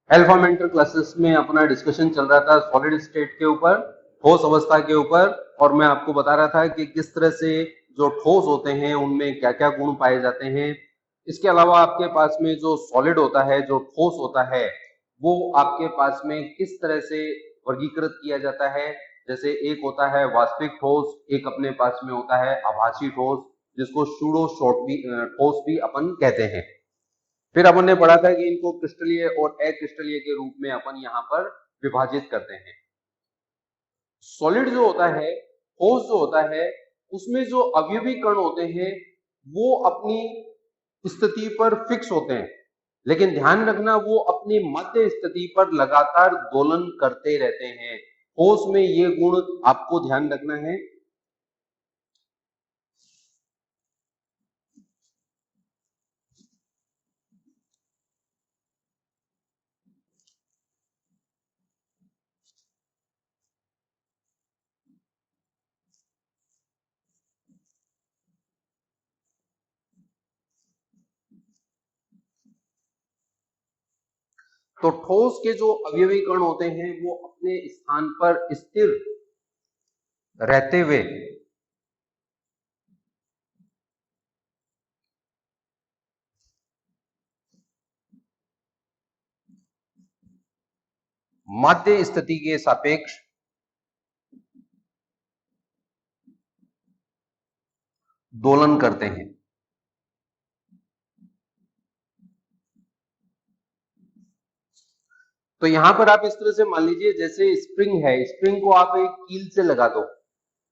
एल्फामेंटर classes में अपना discussion चल रहा था सॉलिड स्टेट के ऊपर, ठोस अवस्था के ऊपर, और मैं आपको बता रहा था कि किस तरह से जो ठोस होते हैं उनमें क्या क्या गुण पाए जाते हैं। इसके अलावा आपके पास में जो सॉलिड होता है, जो ठोस होता है, वो आपके पास में किस तरह से वर्गीकृत किया जाता है। जैसे एक होता है वास्तविक ठोस, एक अपने पास में होता है आभासी ठोस, जिसको सूडो शॉर्ट भी ठोस भी अपन कहते हैं। फिर अपन ने पढ़ा था कि इनको क्रिस्टलीय और अक्रिस्टलीय के रूप में अपन यहाँ पर विभाजित करते हैं। सॉलिड जो होता है, ठोस जो होता है, उसमें जो अवयवी कण होते हैं वो अपनी स्थिति पर फिक्स होते हैं, लेकिन ध्यान रखना वो अपनी मध्य स्थिति पर लगातार दोलन करते रहते हैं। ठोस में ये गुण आपको ध्यान रखना है। तो ठोस के जो अवयवी कण होते हैं वो अपने स्थान पर स्थिर रहते हुए मध्य स्थिति के सापेक्ष दोलन करते हैं। तो यहां पर आप इस तरह से मान लीजिए, जैसे स्प्रिंग है, स्प्रिंग को आप एक कील से लगा दो,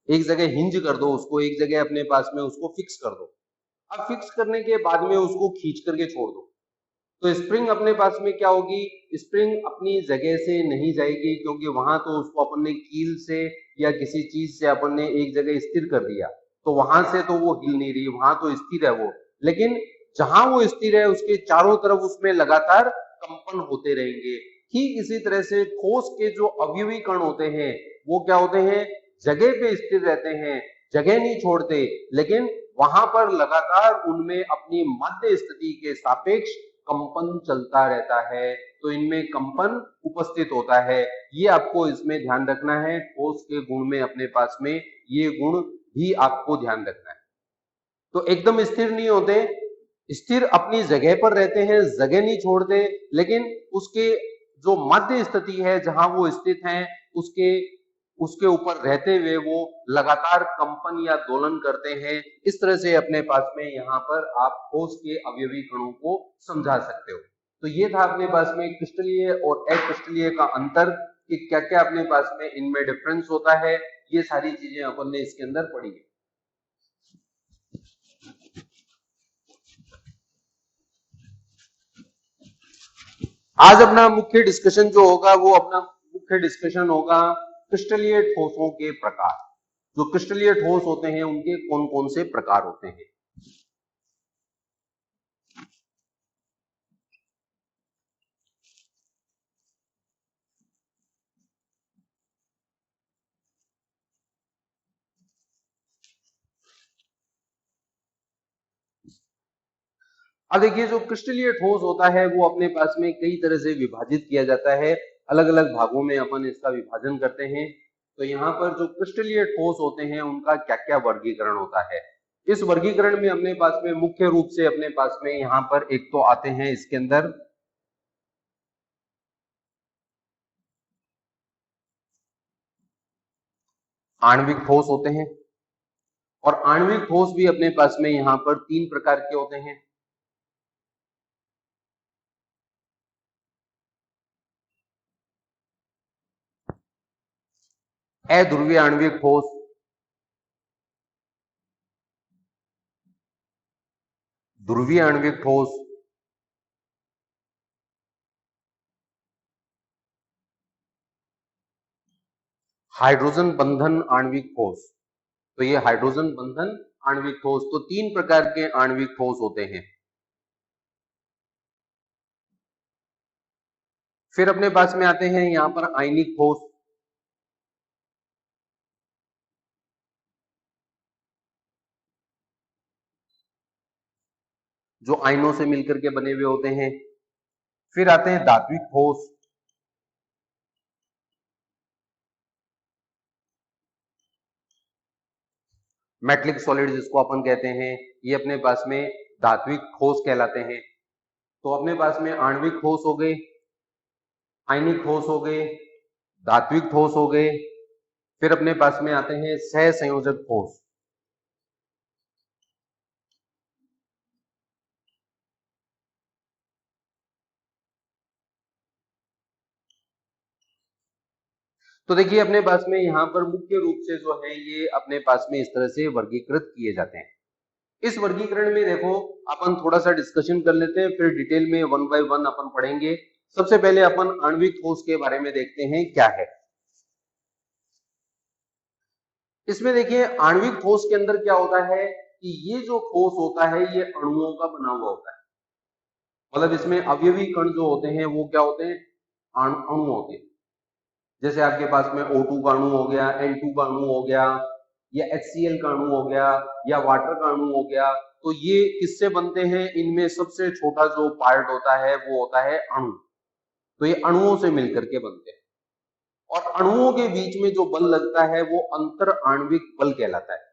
एक जगह हिंज कर दो उसको, एक जगह अपने पास में उसको फिक्स कर दो। अब फिक्स करने के बाद में उसको खींच करके छोड़ दो, तो स्प्रिंग अपने पास में क्या होगी, स्प्रिंग अपनी जगह से नहीं जाएगी, क्योंकि वहां तो उसको अपन ने कील से या किसी चीज से अपन ने एक जगह स्थिर कर दिया, तो वहां से तो वो हिल नहीं रही, वहां तो स्थिर है वो। लेकिन जहां वो स्थिर है उसके चारों तरफ उसमें लगातार कंपन होते रहेंगे। ठीक इसी तरह से ठोस के जो अवयवी कण होते हैं वो क्या होते हैं, जगह पे स्थिर रहते हैं, जगह नहीं छोड़ते, लेकिन वहां पर लगातार उनमें अपनी मध्य स्थिति के सापेक्ष कंपन चलता रहता है। तो इनमें कंपन उपस्थित होता है, ये आपको इसमें ध्यान रखना है। ठोस के गुण में अपने पास में ये गुण भी आपको ध्यान रखना है। तो एकदम स्थिर नहीं होते, स्थिर अपनी जगह पर रहते हैं, जगह नहीं छोड़ते, लेकिन उसके जो मध्य स्थिति है जहां वो स्थित हैं उसके उसके ऊपर रहते हुए वो लगातार कंपन या दोलन करते हैं। इस तरह से अपने पास में यहाँ पर आप ठोस के अवयवी कणों को समझा सकते हो। तो ये था अपने पास में क्रिस्टलीय और अक्रिस्टलीय का अंतर, कि क्या क्या अपने पास में इनमें डिफरेंस होता है। ये सारी चीजें अपन ने इसके अंदर पढ़ी है। आज अपना मुख्य डिस्कशन जो होगा वो अपना मुख्य डिस्कशन होगा क्रिस्टलीय ठोसों के प्रकार। जो क्रिस्टलीय ठोस होते हैं उनके कौन कौन से प्रकार होते हैं। अब देखिए, जो क्रिस्टलीय ठोस होता है वो अपने पास में कई तरह से विभाजित किया जाता है, अलग अलग भागों में अपन इसका विभाजन करते हैं। तो यहाँ पर जो क्रिस्टलीय ठोस होते हैं उनका क्या क्या वर्गीकरण होता है। इस वर्गीकरण में अपने पास में मुख्य रूप से अपने पास में यहाँ पर एक तो आते हैं इसके अंदर आणविक ठोस होते हैं, और आणविक ठोस भी अपने पास में यहाँ पर तीन प्रकार के होते हैं। अध्रुवीय आणविक ठोस, ध्रुवीय आणविक ठोस, हाइड्रोजन बंधन आणविक ठोस। तो ये हाइड्रोजन बंधन आणविक ठोस, तो तीन प्रकार के आणविक ठोस होते हैं। फिर अपने पास में आते हैं यहां पर आयनिक ठोस, जो आयनों से मिलकर के बने हुए होते हैं। फिर आते हैं धात्विक ठोस, मेटलिक सॉलिड जिसको अपन कहते हैं, ये अपने पास में धात्विक ठोस कहलाते हैं। तो अपने पास में आणविक ठोस हो गए, आयनिक ठोस हो गए, धात्विक ठोस हो गए, फिर अपने पास में आते हैं सहसंयोजक ठोस। तो देखिए अपने पास में यहाँ पर मुख्य रूप से जो है ये अपने पास में इस तरह से वर्गीकृत किए जाते हैं। इस वर्गीकरण में देखो अपन थोड़ा सा डिस्कशन कर लेते हैं, फिर डिटेल में वन बाय वन अपन पढ़ेंगे। सबसे पहले अपन आणविक ठोस के बारे में देखते हैं क्या है। इसमें देखिए आणविक ठोस के अंदर क्या होता है कि ये जो ठोस होता है ये अणुओं का बना हुआ होता है। मतलब इसमें अवयवी कण जो होते हैं वो क्या होते हैं, अणु होते हैं। जैसे आपके पास में O2 का अणु हो गया, N2 का अणु हो गया, या HCl का अणु हो गया, या वाटर का अणु हो गया। तो ये किससे बनते हैं, इनमें सबसे छोटा जो पार्ट होता है वो होता है अणु। तो ये अणुओं से मिलकर के बनते हैं, और अणुओं के बीच में जो बल लगता है वो अंतर आणविक बल कहलाता है।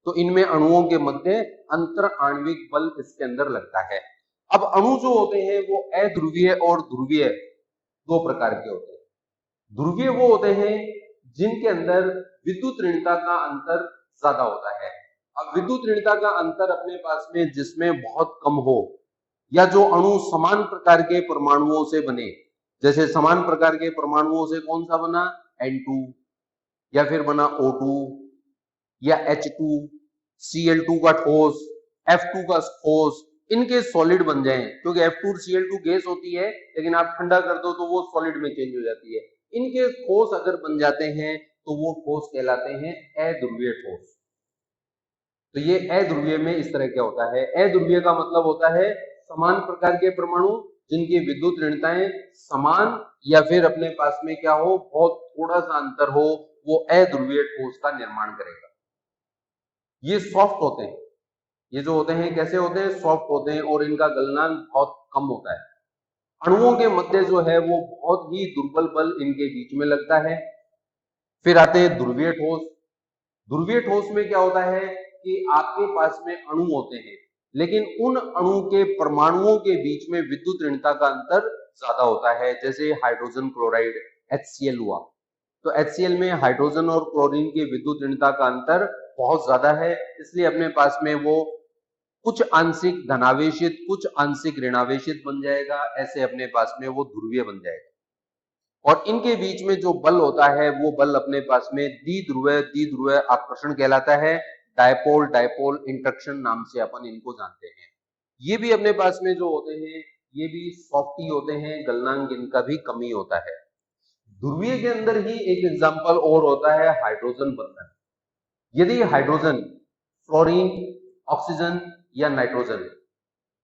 तो इनमें अणुओं के मध्य अंतर आणविक बल इसके अंदर लगता है। अब अणु जो होते हैं वो अध्रुवीय और ध्रुवीय दो प्रकार के होते हैं। ध्रुवीय वो होते हैं जिनके अंदर विद्युत ऋणता का अंतर ज्यादा होता है। अब विद्युत ऋणता का अंतर अपने पास में जिसमें बहुत कम हो, या जो अणु समान प्रकार के परमाणुओं से बने, जैसे समान प्रकार के परमाणुओं से कौन सा बना, N2, या फिर बना O2, या H2, Cl2 का ठोस, F2 का ठोस, इनके सॉलिड बन जाएं। क्योंकि F2 और Cl2 गैस होती है, लेकिन आप ठंडा कर दो तो वो सॉलिड में चेंज हो जाती है। इनके ठोस अगर बन जाते हैं तो वो ठोस कहलाते हैं अध्रुवीय ठोस। तो ये अध्रुवीय में इस तरह क्या होता है, अध्रुवीय का मतलब होता है समान प्रकार के परमाणु जिनकी विद्युत ऋणताएं समान, या फिर अपने पास में क्या हो, बहुत थोड़ा सा अंतर हो, वो अध्रुवीय ठोस का निर्माण करेगा। ये सॉफ्ट होते हैं, ये जो होते हैं कैसे होते हैं, सॉफ्ट होते हैं, और इनका गलनांक बहुत कम होता है। अणुओं के मध्य जो है वो बहुत ही दुर्बल बल इनके बीच में लगता है। फिर आते हैं ध्रुवीय ठोस। ध्रुवीय ठोस में क्या होता है कि आपके पास में अणु होते हैं, लेकिन उन अणु के परमाणुओं के बीच में विद्युत ऋणता का अंतर ज्यादा होता है। जैसे हाइड्रोजन क्लोराइड HCl हुआ, तो HCl में हाइड्रोजन और क्लोरीन की विद्युत ऋणता का अंतर बहुत ज्यादा है, इसलिए अपने पास में वो कुछ आंशिक धनावेशित कुछ आंशिक ऋणावेशित बन जाएगा। ऐसे अपने पास में वो ध्रुवीय बन जाएगा। और इनके बीच में जो बल होता है वो बल अपने पास में द्विध्रुवीय आकर्षण कहलाता है। डायपोल डायपोल इंटरेक्शन नाम से अपन इनको जानते हैं। ये भी अपने पास में जो होते हैं ये भी सॉफ्टी होते हैं, गलनांक इनका भी कमी होता है। ध्रुवीय के अंदर ही एक एग्जांपल और होता है हाइड्रोजन बंधन। यदि हाइड्रोजन फ्लोरीन, ऑक्सीजन या नाइट्रोजन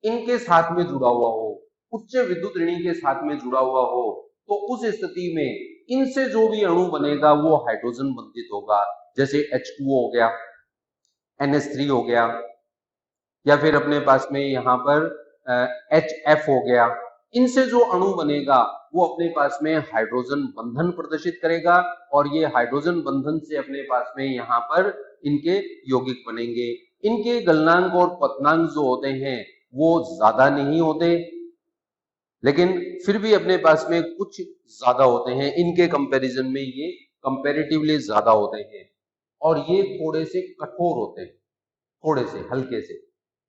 इनके साथ में जुड़ा हुआ हो, उच्च विद्युत ऋणी के साथ में जुड़ा हुआ हो, तो उस स्थिति में इनसे जो भी अणु बनेगा वो हाइड्रोजन बंधित होगा। जैसे H2O हो गया, NH3 हो गया, या फिर अपने पास में यहाँ पर HF हो गया। इनसे जो अणु बनेगा वो अपने पास में हाइड्रोजन बंधन प्रदर्शित करेगा, और ये हाइड्रोजन बंधन से अपने पास में यहाँ पर इनके यौगिक बनेंगे। इनके गलनांक और पतनांक जो होते हैं वो ज्यादा नहीं होते, लेकिन फिर भी अपने पास में कुछ ज्यादा होते हैं। इनके कंपैरिजन में ये कंपैरेटिवली ज्यादा होते हैं, और ये थोड़े से कठोर होते हैं, थोड़े से हल्के से,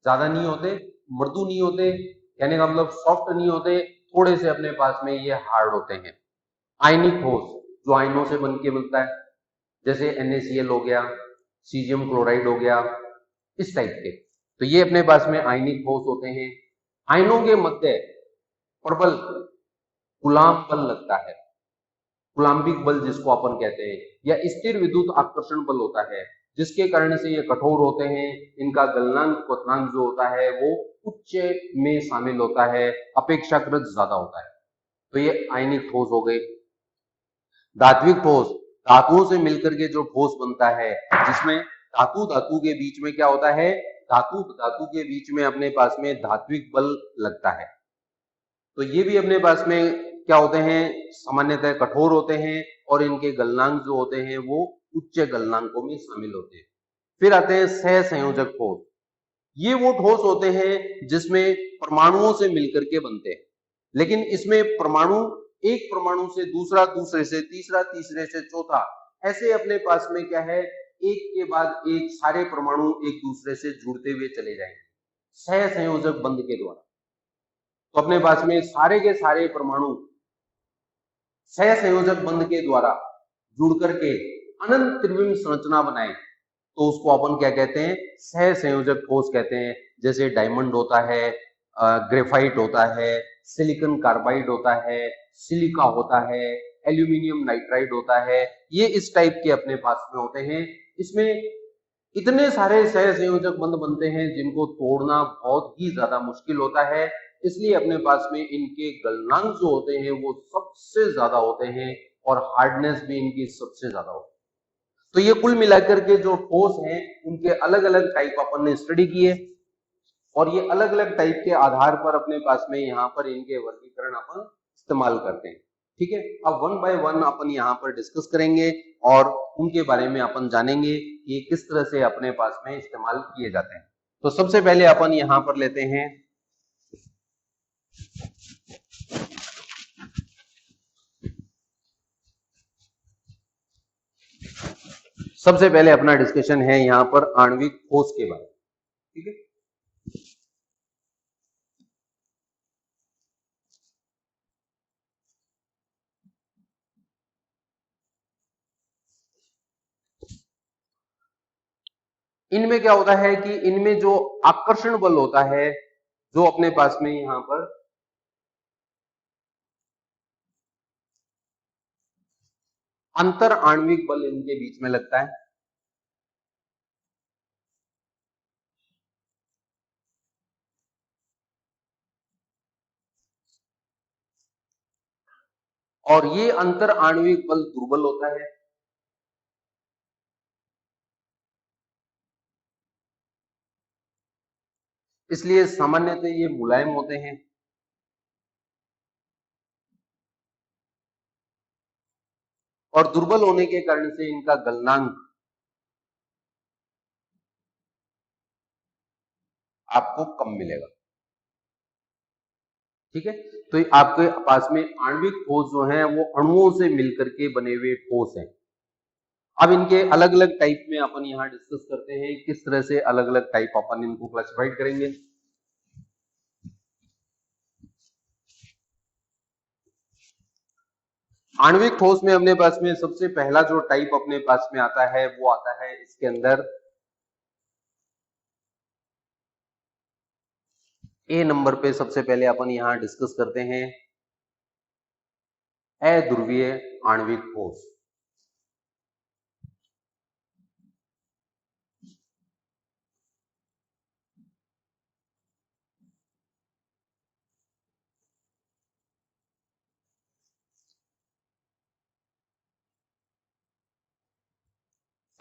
ज्यादा नहीं होते, मृदु नहीं होते, कहने का मतलब सॉफ्ट नहीं होते, थोड़े से अपने पास में ये हार्ड होते हैं। आयनिक ठोस जो आयनों से बन के मिलता है, जैसे NaCl हो गया, सीजियम क्लोराइड हो गया, इस टाइप के, तो ये अपने पास में आयनिक ठोस होते हैं। आयनों के मध्य प्रबल कूलाम्ब बल लगता है, कूलाम्बिक बल जिसको अपन कहते हैं, या स्थिर विद्युत आकर्षण बल होता है, जिसके कारण से ये कठोर होते हैं। इनका गलनांक क्वथनांक जो होता है वो उच्च में शामिल होता है, अपेक्षाकृत ज्यादा होता है। तो ये आयनिक ठोस हो गए। धात्विक ठोस, धातुओं से मिलकर के जो ठोस बनता है, जिसमें धातु धातु के बीच में क्या होता है, धातु धातु के बीच में अपने पास में धात्विक बल लगता है। तो ये भी अपने पास में क्या होते हैं, सामान्यतः कठोर होते हैं और इनके गलनांक जो होते हैं वो उच्च गलनांकों में शामिल होते हैं। फिर आते हैं सहसंयोजक ठोस। ये वो ठोस होते हैं जिसमें परमाणुओं से मिलकर के बनते हैं, लेकिन इसमें परमाणु एक परमाणु से दूसरा, दूसरे से तीसरा, तीसरे से चौथा, ऐसे अपने पास में क्या है, एक के बाद एक सारे परमाणु एक दूसरे से जुड़ते हुए चले जाएंगे सहसंयोजक बंध के द्वारा। तो अपने पास में सारे के सारे परमाणु सहसंयोजक बंध के द्वारा जुड़ करके अनंत त्रिविम संरचना बनाए, तो उसको अपन क्या कहते हैं, सहसंयोजक ठोस कहते हैं। जैसे डायमंड होता है, ग्रेफाइट होता है, सिलिकॉन कार्बाइड होता है, सिलिका होता है, एल्यूमिनियम नाइट्राइड होता है, ये इस टाइप के अपने पास में होते हैं। इसमें इतने सारे सहसंयोजक बंध बनते हैं जिनको तोड़ना बहुत ही ज्यादा मुश्किल होता है, इसलिए अपने पास में इनके गलनांक जो होते हैं वो सबसे ज्यादा होते हैं और हार्डनेस भी इनकी सबसे ज्यादा होती है। तो ये कुल मिलाकर के जो ठोस हैं उनके अलग अलग टाइप अपन ने स्टडी किए और ये अलग अलग टाइप के आधार पर अपने पास में यहाँ पर इनके वर्गीकरण अपन इस्तेमाल करते हैं। ठीक है, अब वन बाय वन अपन यहाँ पर डिस्कस करेंगे और उनके बारे में अपन जानेंगे कि किस तरह से अपने पास में इस्तेमाल किए जाते हैं। तो सबसे पहले अपन यहाँ पर लेते हैं सबसे पहले अपना डिस्कशन है यहाँ पर आणविक ठोस के बारे में। ठीक है, इनमें क्या होता है कि इनमें जो आकर्षण बल होता है जो अपने पास में यहाँ पर अंतर आणविक बल इनके बीच में लगता है, और ये अंतर आणविक बल दुर्बल होता है। इसलिए सामान्यतः ये मुलायम होते हैं और दुर्बल होने के कारण से इनका गलनांक आपको कम मिलेगा। ठीक है, तो आपके पास में आणविक ठोस जो है वो अणुओं से मिलकर के बने हुए ठोस हैं। अब इनके अलग अलग टाइप में अपन यहाँ डिस्कस करते हैं किस तरह से अलग अलग टाइप अपन इनको क्लासिफाइड करेंगे। आणविक ठोस में अपने पास में सबसे पहला जो टाइप अपने पास में आता है वो आता है इसके अंदर ए नंबर पे। सबसे पहले अपन यहाँ डिस्कस करते हैं अध्रुवीय आणविक ठोस।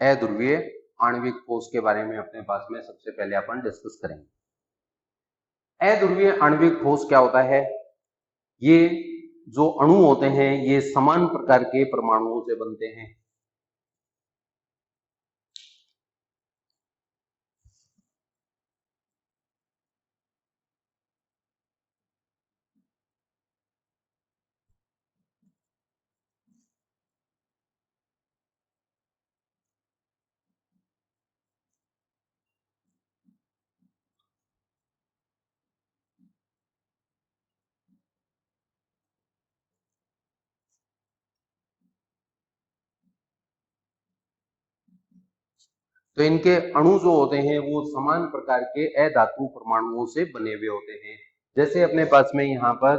अध्रुवीय आणविक ठोस के बारे में अपने पास में सबसे पहले अपन डिस्कस करेंगे। अध्रुवीय आणविक ठोस क्या होता है, ये जो अणु होते हैं ये समान प्रकार के परमाणुओं से बनते हैं। तो इनके अणु जो होते हैं वो समान प्रकार के अधातु परमाणुओं से बने हुए होते हैं। जैसे अपने पास में यहाँ पर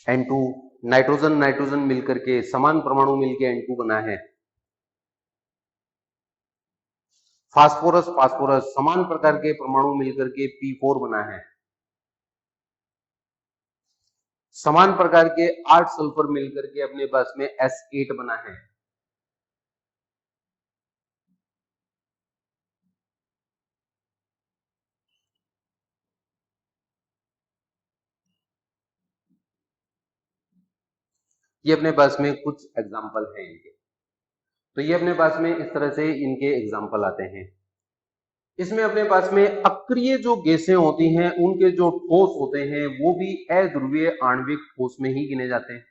N2 नाइट्रोजन नाइट्रोजन मिलकर के समान परमाणु मिलकर N2 बना है। फास्फोरस फास्फोरस समान प्रकार के परमाणु मिलकर के P4 बना है। समान प्रकार के 8 सल्फर मिलकर के अपने पास में S8 बना है। ये अपने पास में कुछ एग्जाम्पल हैं इनके। तो ये अपने पास में इस तरह से इनके एग्जाम्पल आते हैं। इसमें अपने पास में अक्रिय जो गैसें होती हैं उनके जो ठोस होते हैं वो भी अध्रुवीय आणविक ठोस में ही गिने जाते हैं।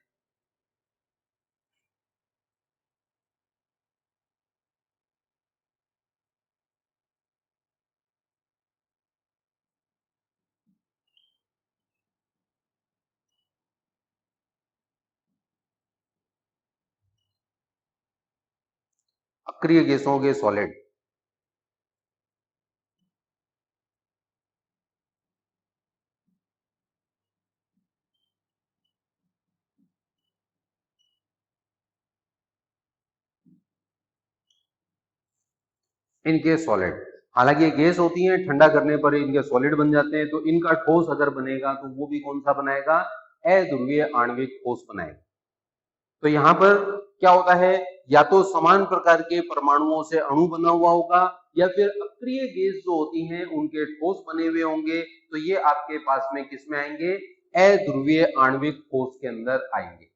अक्रिय गैसों के सॉलिड, इनके सॉलिड, हालांकि ये गैस होती हैं, ठंडा करने पर इनके सॉलिड बन जाते हैं, तो इनका ठोस अगर बनेगा तो वो भी कौन सा बनाएगा, अध्रुवीय आणविक ठोस बनाएगा। तो यहाँ पर क्या होता है, या तो समान प्रकार के परमाणुओं से अणु बना हुआ होगा या फिर अक्रिय गैस जो होती हैं उनके ठोस बने हुए होंगे, तो ये आपके पास में किस में आएंगे, अध्रुवीय आणविक ठोस के अंदर आएंगे।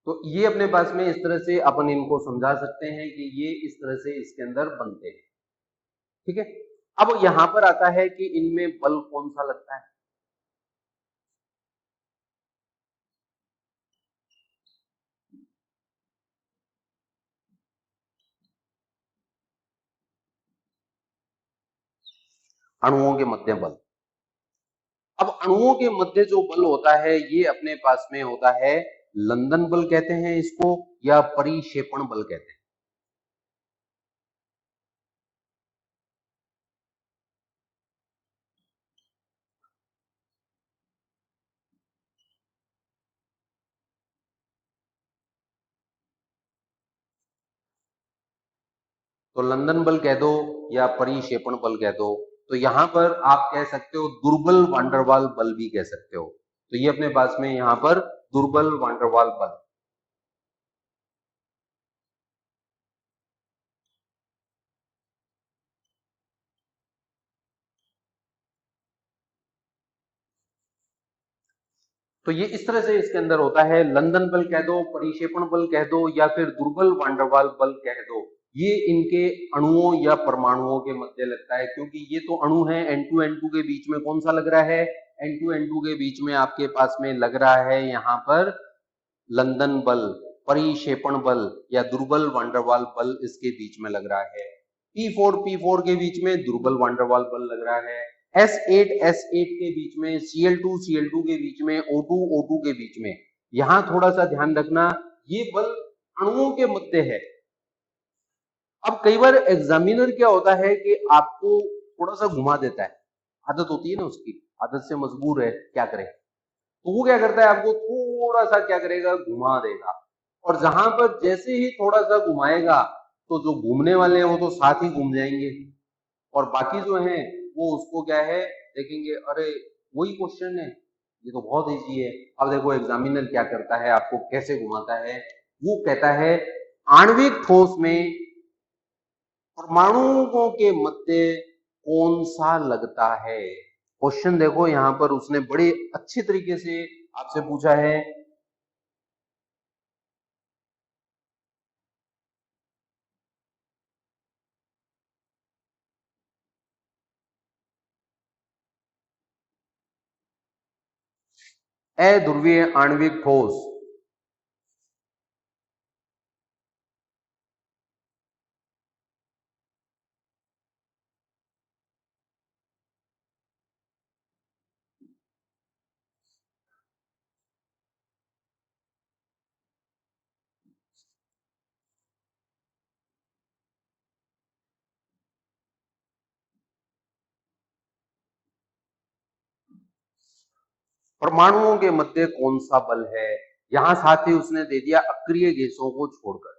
तो ये अपने पास में इस तरह से अपन इनको समझा सकते हैं कि ये इस तरह से इसके अंदर बनते हैं। ठीक है, अब यहां पर आता है कि इनमें बल कौन सा लगता है। अणुओं के मध्य बल। अब अणुओं के मध्य जो बल होता है ये अपने पास में होता है लंदन बल कहते हैं इसको, या परिक्षेपण बल कहते हैं। तो लंदन बल कह दो या परिक्षेपण बल कह दो, तो यहां पर आप कह सकते हो दुर्बल वांडरवाल बल भी कह सकते हो। तो ये अपने पास में यहां पर दुर्बल वांडरवाल बल। तो ये इस तरह से इसके अंदर होता है, लंदन बल कह दो, परिक्षेपण बल कह दो, या फिर दुर्बल वांडरवाल बल कह दो। ये इनके अणुओं या परमाणुओं के मध्य लगता है, क्योंकि ये तो अणु है, N2N2 के बीच में कौन सा लग रहा है, N2N2 के बीच में आपके पास में लग रहा है यहाँ पर लंदन बल, परिक्षेपण बल या दुर्बल वांडरवाल बल इसके बीच में लग रहा है। P4 के बीच में दुर्बल वांडरवाल बल लग रहा है। S8 के बीच में, Cl2 के बीच में, O2 के बीच में। यहां थोड़ा सा ध्यान रखना, ये बल अणुओं के मध्य है। अब कई बार एग्जामिनर क्या होता है कि आपको थोड़ा सा घुमा देता है, आदत होती है ना उसकी, आदत से मजबूर है, क्या करे, तो वो क्या करता है, आपको थोड़ा सा क्या करेगा, घुमा देगा। और जहां पर जैसे ही थोड़ा सा घुमाएगा तो जो घूमने वाले हैं वो तो साथ ही घूम जाएंगे, और बाकी जो है वो उसको क्या है, देखेंगे, अरे वही क्वेश्चन है, ये तो बहुत इजी है। अब देखो एग्जामिनर क्या करता है, आपको कैसे घुमाता है, वो कहता है आणविक ठोस में परमाणुओं के मध्य कौन सा लगता है। क्वेश्चन देखो यहां पर उसने बड़े अच्छे तरीके से आपसे पूछा है। अध्रुवीय आणविक ठोस, परमाणुओं के मध्य कौन सा बल है। यहां साथ ही उसने दे दिया अक्रिय गैसों को छोड़कर।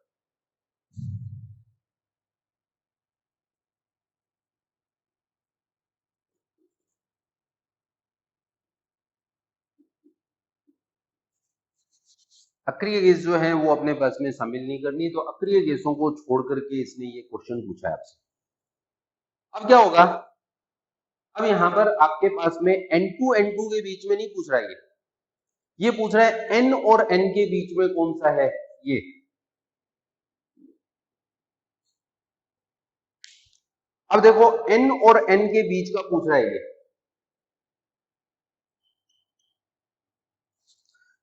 अक्रिय गैस जो है वो अपने पास में शामिल नहीं करनी, तो अक्रिय गैसों को छोड़ करके इसने ये क्वेश्चन पूछा है आपसे। अब क्या होगा, अब यहां पर आपके पास में N2N2 के बीच में नहीं पूछ रहा है, ये पूछ रहा है N और N के बीच में कौन सा है, ये। अब देखो N और N के बीच का पूछ रहा है ये,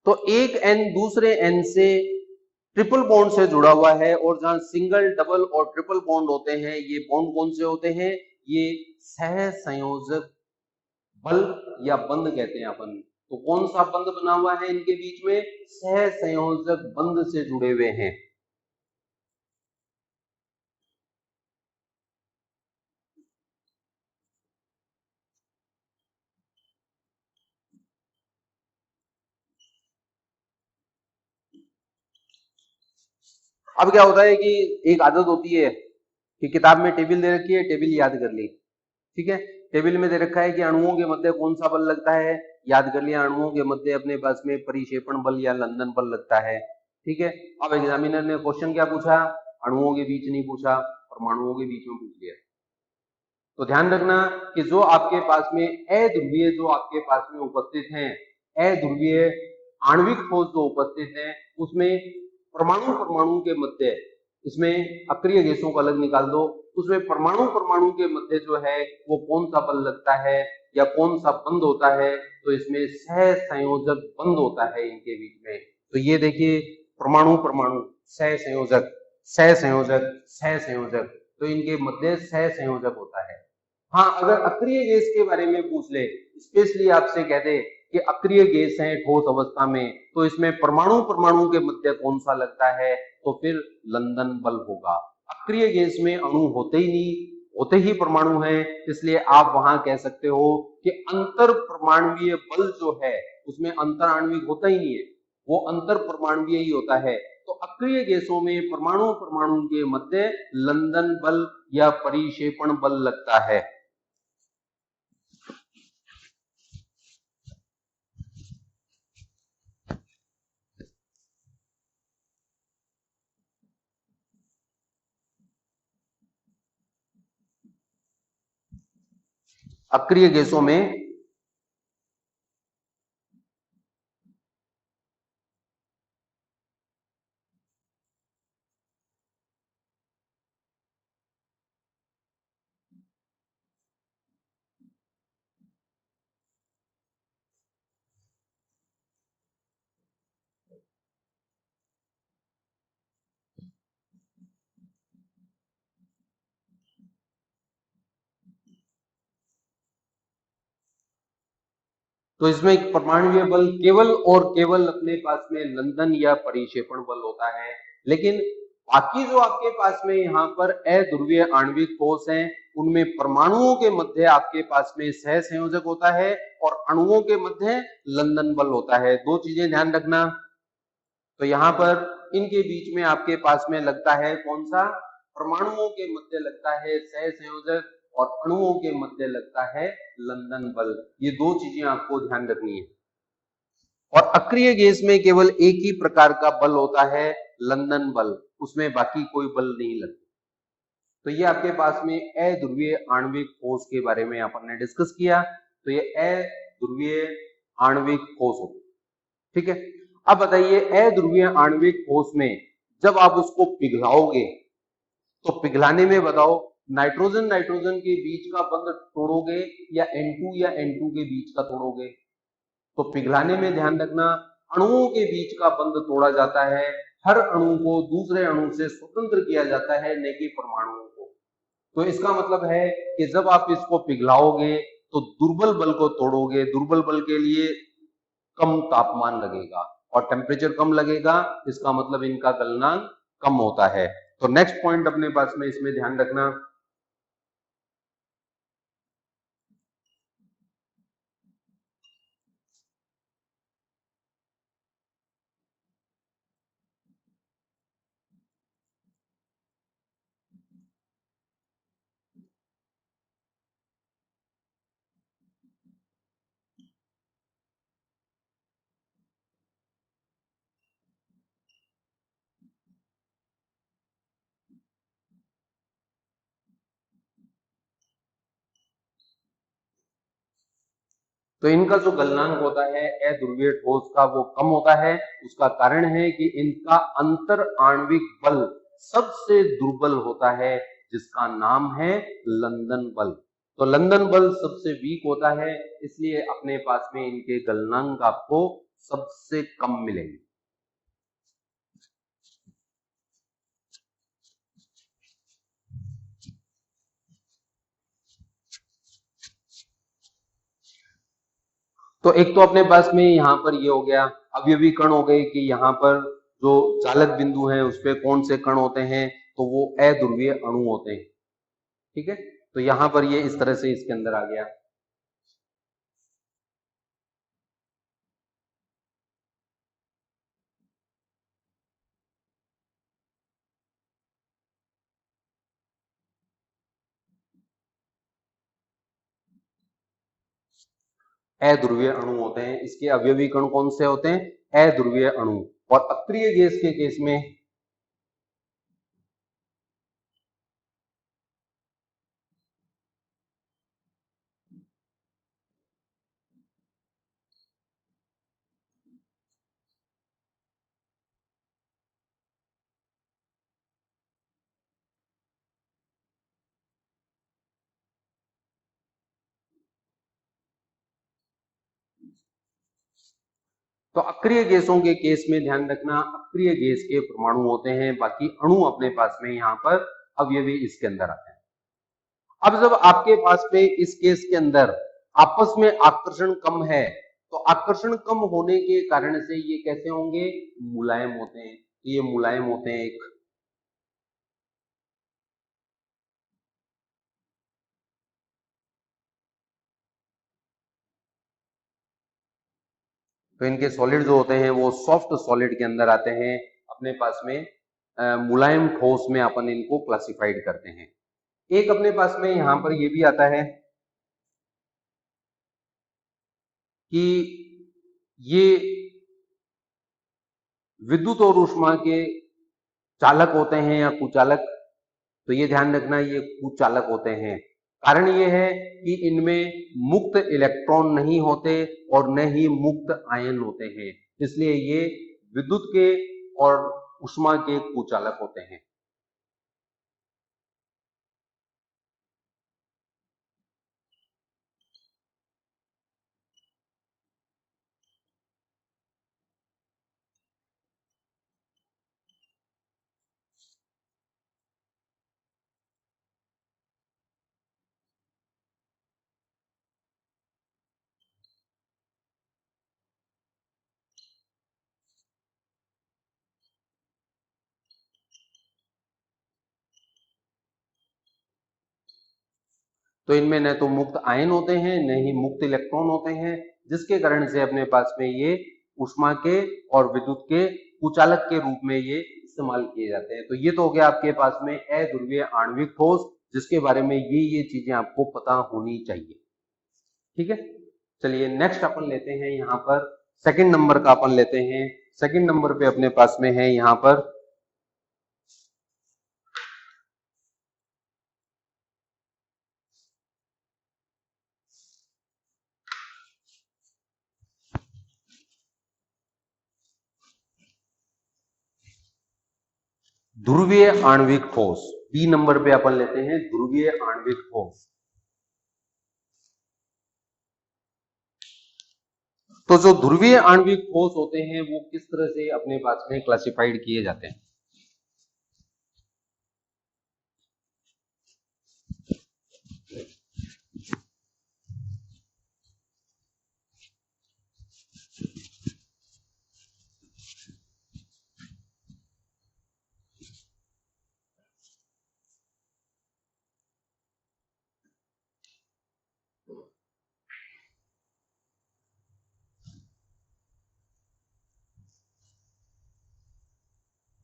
तो एक N दूसरे N से ट्रिपल बॉन्ड से जुड़ा हुआ है, और जहां सिंगल, डबल और ट्रिपल बॉन्ड होते हैं, ये बॉन्ड कौन से होते हैं, ये सहसंयोजक बल या बंध कहते हैं अपन। तो कौन सा बंध बना हुआ है इनके बीच में, सहसंयोजक बंध से जुड़े हुए हैं। अब क्या होता है कि एक आदत होती है कि किताब में टेबल दे रखी है, टेबल याद कर ली, ठीक है। टेबल में दे रखा है कि अणुओं के मध्य कौन सा बल लगता है, याद कर लिया, अणुओं के मध्य अपने पास में परिक्षेपण बल या लंदन बल लगता है, ठीक है। अब एग्जामिनर ने क्वेश्चन क्या पूछा, अणुओं के बीच नहीं पूछा, परमाणुओं के बीच में पूछ लिया। तो ध्यान रखना कि जो आपके पास में अध्रुवीय जो आपके पास में उपस्थित हैं, अध्रुवीय आणविक ठोस जो उपस्थित हैं, उसमें परमाणु परमाणु के मध्य, इसमें अक्रिय गैसों को अलग निकाल दो, उसमें परमाणु परमाणु के मध्य जो है वो कौन सा बल लगता है या कौन सा बंध होता है, तो इसमें सहसंयोजक बंध होता है इनके बीच में। तो ये देखिए, परमाणु परमाणु सहसंयोजक, सहसंयोजक, सहसंयोजक, तो इनके मध्य सहसंयोजक होता है। हाँ, अगर अक्रिय गैस के बारे में पूछ ले, स्पेशली आपसे कह दे कि अक्रिय गैस है ठोस अवस्था में, तो इसमें परमाणु परमाणु के मध्य कौन सा लगता है, तो फिर लंदन बल होगा। अक्रिय गैस में अणु होते ही नहीं, होते ही परमाणु है, इसलिए आप वहां कह सकते हो कि अंतर परमाणुवीय बल जो है उसमें अंतर आणविक होता ही नहीं है, वो अंतर परमाणुवीय ही होता है। तो अक्रिय गैसों में परमाणु परमाणु के मध्य लंदन बल या परिक्षेपण बल लगता है। अक्रिय गैसों में तो इसमें एक परमाणुीय बल केवल और केवल अपने पास में लंदन या परिक्षेपण बल होता है, लेकिन बाकी जो आपके पास में यहाँ पर अध्रुवीय आणविक ठोस हैं, उनमें परमाणुओं के मध्य आपके पास में सहसंयोजक होता है और अणुओं के मध्य लंदन बल होता है। दो चीजें ध्यान रखना। तो यहाँ पर इनके बीच में आपके पास में लगता है कौन सा, परमाणुओं के मध्य लगता है सहसंयोजक और अणुओं के मध्य लगता है लंदन बल। ये दो चीजें आपको ध्यान रखनी है। और अक्रिय गैस में केवल एक ही प्रकार का बल होता है, लंदन बल, उसमें बाकी कोई बल नहीं लगता। तो ये आपके पास में अध्रुवीय आणविक ठोस के बारे में अपन ने डिस्कस किया। तो ये अध्रुवीय आणविक ठोस होते, ठीक है। अब बताइए, अध्रुवीय आणविक ठोस में जब आप उसको पिघलाओगे, तो पिघलाने में बताओ, नाइट्रोजन नाइट्रोजन के बीच का बंध तोड़ोगे या N2 या N2 के बीच का तोड़ोगे। तो पिघलाने में ध्यान रखना, अणुओं के बीच का बंध तोड़ा जाता है, हर अणु को दूसरे अणु से स्वतंत्र किया जाता है, न कि परमाणुओं को। तो इसका मतलब है कि जब आप इसको पिघलाओगे तो दुर्बल बल को तोड़ोगे, दुर्बल बल के लिए कम तापमान लगेगा, और टेम्परेचर कम लगेगा, इसका मतलब इनका गलनांक कम होता है। तो नेक्स्ट पॉइंट अपने पास में इसमें ध्यान रखना, तो इनका जो गलनांक होता है अध्रुवीय ठोस का वो कम होता है। उसका कारण है कि इनका अंतर आणविक बल सबसे दुर्बल होता है, जिसका नाम है लंदन बल। तो लंदन बल सबसे वीक होता है, इसलिए अपने पास में इनके गलनांक आपको सबसे कम मिलेंगे। तो एक तो अपने पास में यहाँ पर ये हो गया, अवयवी कण हो गए कि यहाँ पर जो चालक बिंदु है उस पे कौन से कण होते हैं, तो वो अध्रुवीय अणु होते हैं। ठीक है, तो यहाँ पर ये इस तरह से इसके अंदर आ गया। अध्रुवीय अणु होते हैं, इसके अवयवी कण कौन से होते हैं, अध्रुवीय अणु। और अक्रिय गैस के केस में तो अक्रिय गैसों के केस में ध्यान रखना, अक्रिय गैस के परमाणु होते हैं, बाकी अणु अपने पास में यहाँ पर अवयवी इसके अंदर आते हैं। अब जब आपके पास में इस केस के अंदर आपस में आकर्षण कम है, तो आकर्षण कम होने के कारण से ये कैसे होंगे, मुलायम होते हैं। ये मुलायम होते हैं एक। तो इनके सॉलिड जो होते हैं वो सॉफ्ट सॉलिड के अंदर आते हैं अपने पास में। मुलायम ठोस में अपन इनको क्लासिफाइड करते हैं। एक अपने पास में यहां पर ये भी आता है कि ये विद्युत और ऊष्मा के चालक होते हैं या कुचालक। तो ये ध्यान रखना, ये कुचालक होते हैं। कारण ये है कि इनमें मुक्त इलेक्ट्रॉन नहीं होते और न ही मुक्त आयन होते हैं, इसलिए ये विद्युत के और ऊष्मा के कुचालक होते हैं। तो इनमें न तो मुक्त आयन होते हैं न ही मुक्त इलेक्ट्रॉन होते हैं, जिसके कारण से अपने पास में ये ऊष्मा के और विद्युत के कुचालक के रूप में ये इस्तेमाल किए जाते हैं। तो ये तो हो गया आपके पास में अध्रुवीय आणविक ठोस, जिसके बारे में ये चीजें आपको पता होनी चाहिए। ठीक है, चलिए नेक्स्ट अपन लेते हैं यहाँ पर सेकंड नंबर का अपन लेते हैं। सेकंड नंबर पे अपने पास में है यहाँ पर ध्रुवीय आणविक ठोस। बी नंबर पे अपन लेते हैं ध्रुवीय आणविक ठोस। तो जो ध्रुवीय आणविक ठोस होते हैं वो किस तरह से अपने पास में क्लासिफाइड किए जाते हैं।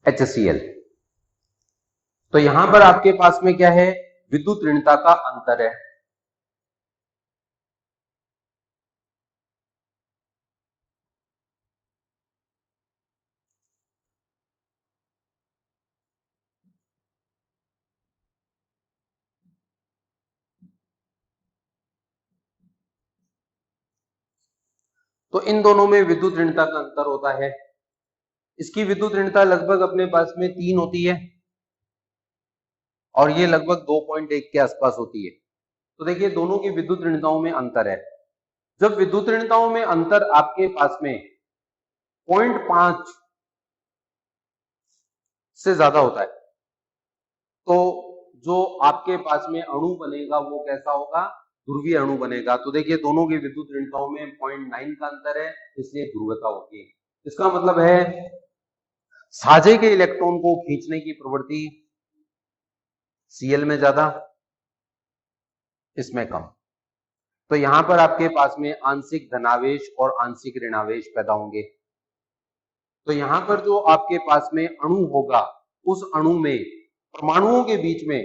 HCl। तो यहां पर आपके पास में क्या है, विद्युत ऋणता का अंतर है। तो इन दोनों में विद्युत ऋणता का अंतर होता है। इसकी विद्युत ऋणता लगभग अपने पास में 3 होती है और ये लगभग 2.1 के आसपास होती है। तो देखिए दोनों की विद्युत ऋणताओं में अंतर है। जब विद्युत ऋणताओं में अंतर आपके पास में 0.5 से ज्यादा होता है तो जो आपके पास में अणु बनेगा वो कैसा होगा, ध्रुवीय अणु बनेगा। तो देखिए दोनों की विद्युत ऋणताओं में 0.9 का अंतर है, इसलिए ध्रुवता होगी। इसका मतलब है साझे के इलेक्ट्रॉन को खींचने की प्रवृत्ति Cl में ज्यादा, इसमें कम। तो यहां पर आपके पास में आंशिक धनावेश और आंशिक ऋणावेश पैदा होंगे। तो यहां पर जो आपके पास में अणु होगा उस अणु में परमाणुओं के बीच में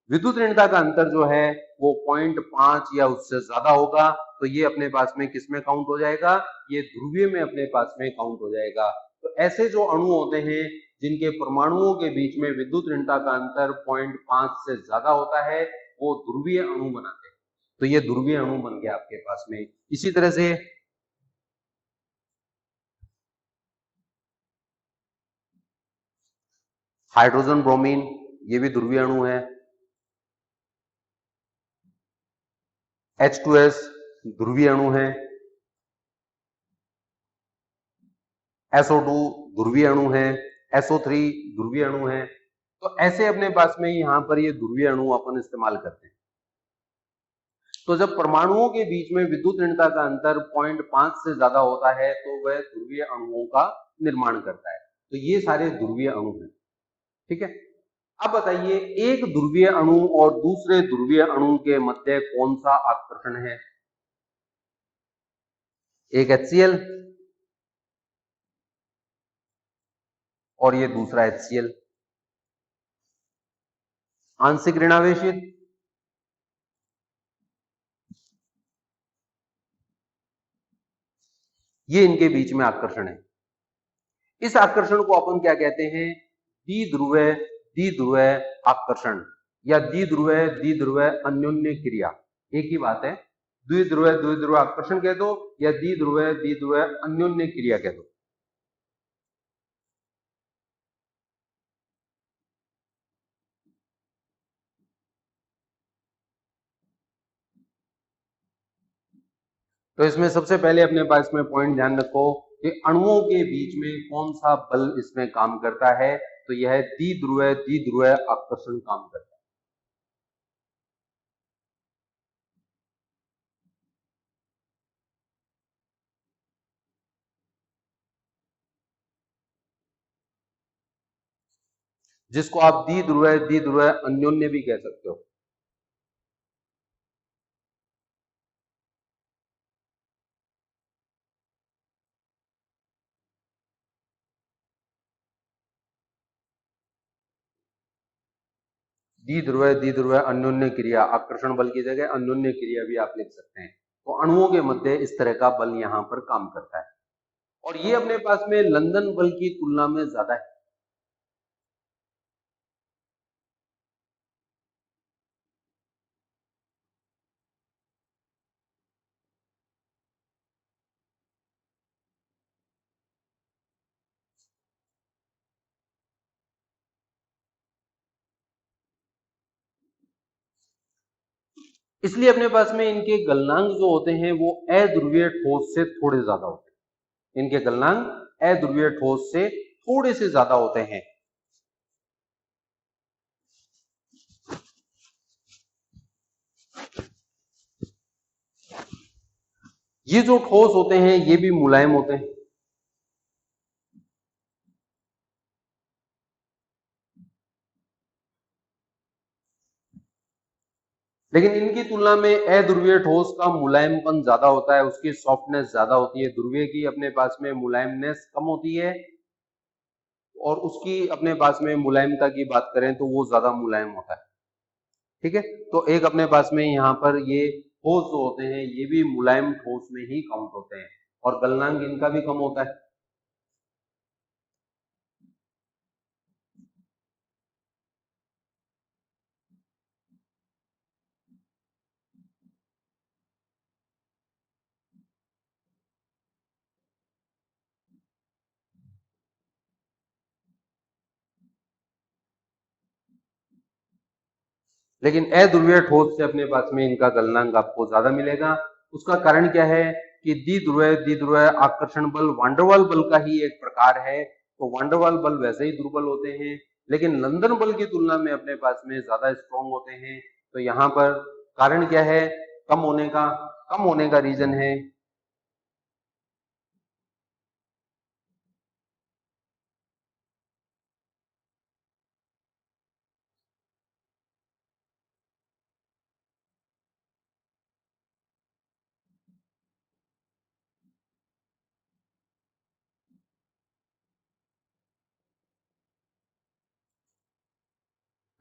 विद्युत ऋणता का अंतर जो है वो 0.5 या उससे ज्यादा होगा। तो ये अपने पास में किसमें काउंट हो जाएगा, ये ध्रुवीय में अपने पास में काउंट हो जाएगा। तो ऐसे जो अणु होते हैं जिनके परमाणुओं के बीच में विद्युत ऋणता का अंतर 0.5 से ज्यादा होता है वो ध्रुवीय अणु बनाते हैं। तो ये ध्रुवीय अणु बन गया आपके पास में। इसी तरह से हाइड्रोजन ब्रोमीन, ये भी ध्रुवीय अणु है। H2S ध्रुवीय अणु है। SO2 ध्रुवीय अणु है। SO3 ध्रुवीय अणु है। तो ऐसे अपने पास में यहां पर ये ध्रुवीय अणु अपन इस्तेमाल करते हैं। तो जब परमाणुओं के बीच में विद्युत ऋणता का अंतर 0.5 से ज्यादा होता है तो वह ध्रुवीय अणुओं का निर्माण करता है। तो ये सारे ध्रुवीय अणु हैं। ठीक है, अब बताइए एक ध्रुवीय अणु और दूसरे ध्रुवीय अणु के मध्य कौन सा आकर्षण है। एक HCl और ये दूसरा HCl। आंशिक ऋणावेशित, ये इनके बीच में आकर्षण है। इस आकर्षण को अपन क्या कहते हैं, द्विध्रुव आकर्षण या द्विध्रुव अन्योन्य क्रिया, एक ही बात है। द्विध्रुव आकर्षण कह दो या द्विध्रुव अन्योन्य क्रिया कह दो। तो इसमें सबसे पहले अपने पास में पॉइंट ध्यान रखो कि अणुओं के बीच में कौन सा बल इसमें काम करता है। तो यह द्विध्रुव आकर्षण काम करता है। जिसको आप द्विध्रुव अन्योन्य भी कह सकते हो। द्विध्रुव अन्योन्य क्रिया, आकर्षण बल की जगह अन्योन्य क्रिया भी आप लिख सकते हैं। तो अणुओं के मध्य इस तरह का बल यहां पर काम करता है और ये अपने पास में लंदन बल की तुलना में ज्यादा है। इसलिए अपने पास में इनके गलनांक जो होते हैं वो अध्रुवीय ठोस से थोड़े ज्यादा होते हैं। इनके गलनांक अध्रुवीय ठोस से थोड़े से ज्यादा होते हैं। ये जो ठोस होते हैं ये भी मुलायम होते हैं। लेकिन इनकी तुलना में अध्रुवीय ठोस का मुलायमपन ज्यादा होता है, उसकी सॉफ्टनेस ज्यादा होती है। ध्रुवीय की अपने पास में मुलायमनेस कम होती है और उसकी अपने पास में मुलायमता की बात करें तो वो ज्यादा मुलायम होता है। ठीक है, तो एक अपने पास में यहाँ पर ये ठोस जो होते हैं ये भी मुलायम ठोस में ही काउंट होते हैं और गलनांक इनका भी कम होता है। लेकिन अध्रुवीय ठोस से अपने पास में इनका गलनांक आपको ज्यादा मिलेगा। उसका कारण क्या है कि द्विध्रुवीय आकर्षण बल वांडरवाल बल का ही एक प्रकार है। तो वांडरवाल बल वैसे ही दुर्बल होते हैं, लेकिन लंदन बल की तुलना में अपने पास में ज्यादा स्ट्रॉन्ग होते हैं। तो यहाँ पर कारण क्या है, कम होने का रीजन है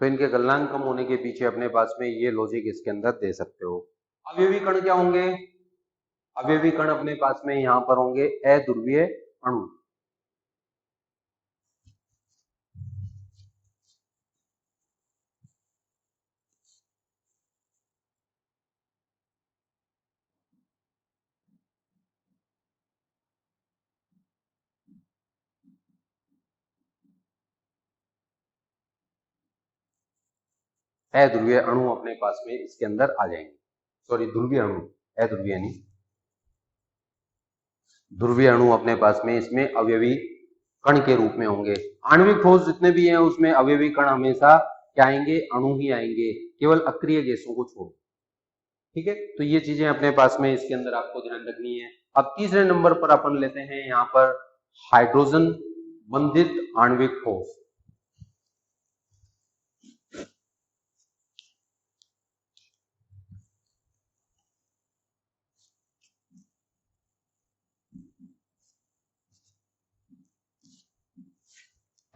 तो इनके गलनांक कम होने के पीछे अपने पास में ये लॉजिक इसके अंदर दे सकते हो। अवयवी कण क्या होंगे, अवयवी कण अपने पास में यहां पर होंगे अध्रुवीय अणु। अध्रुवीय अणु अपने पास में इसके अंदर आ जाएंगे। सॉरी, ध्रुवीय अणु, अध्रुवीय नहीं, ध्रुवीय अणु अपने पास में इसमें अवयवी कण के रूप में होंगे। आणविक ठोस जितने भी हैं उसमें अवयवी कण हमेशा क्या आएंगे, अणु ही आएंगे, केवल अक्रिय गैसों को छोड़। ठीक है, तो ये चीजें अपने पास में इसके अंदर आपको ध्यान रखनी है। अब तीसरे नंबर पर अपन लेते हैं यहाँ पर हाइड्रोजन बंधित आणविक ठोस।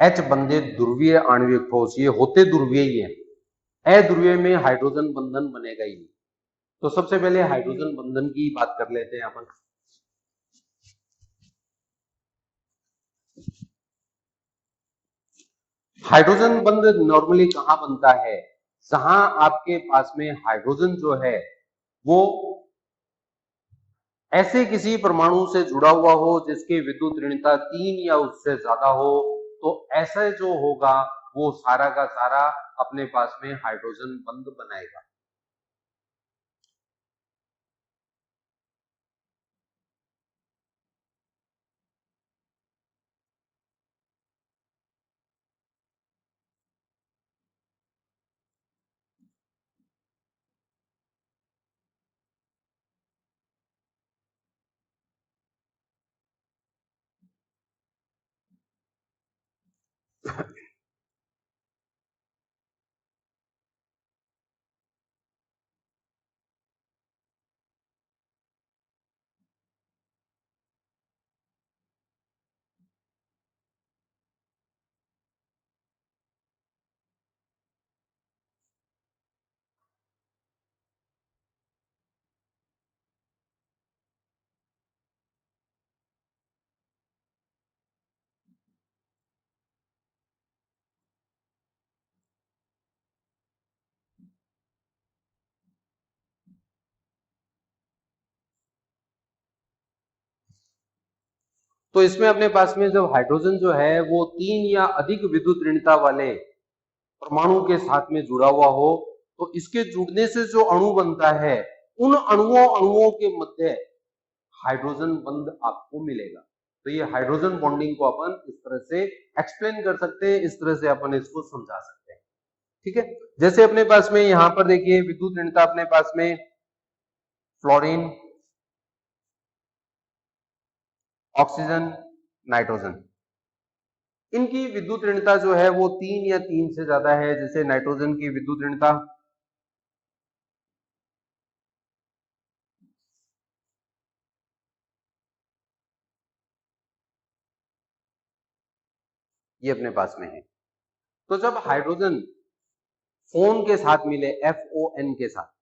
H बंधित ध्रुवीय आणविक ठोस, ये होते ध्रुवीय ही है, अध्रुवीय में हाइड्रोजन बंधन बनेगा ही नहीं। तो सबसे पहले हाइड्रोजन बंधन की बात कर लेते हैं अपन। हाइड्रोजन बंध नॉर्मली कहां बनता है, जहां आपके पास में हाइड्रोजन जो है वो ऐसे किसी परमाणु से जुड़ा हुआ हो जिसकी विद्युत ऋणता 3 या उससे ज्यादा हो, तो ऐसा जो होगा वो सारा का सारा अपने पास में हाइड्रोजन बंध बनाएगा। तो इसमें अपने पास में जब हाइड्रोजन जो है वो 3 या अधिक विद्युत ऋणता वाले परमाणु के साथ में जुड़ा हुआ हो, तो इसके जुड़ने से जो अणु बनता है उन अणुओं के मध्य हाइड्रोजन बंध आपको मिलेगा। तो ये हाइड्रोजन बॉन्डिंग को अपन इस तरह से एक्सप्लेन कर सकते हैं, इस तरह से अपन इसको समझा सकते हैं। ठीक है, जैसे अपने पास में यहां पर देखिए विद्युत ऋणता अपने पास में फ्लोरीन, ऑक्सीजन, नाइट्रोजन, इनकी विद्युत ऋणता जो है वो 3 या 3 से ज्यादा है। जैसे नाइट्रोजन की विद्युत ऋणता ये अपने पास में है। तो जब हाइड्रोजन फोन के साथ मिले, FON के साथ,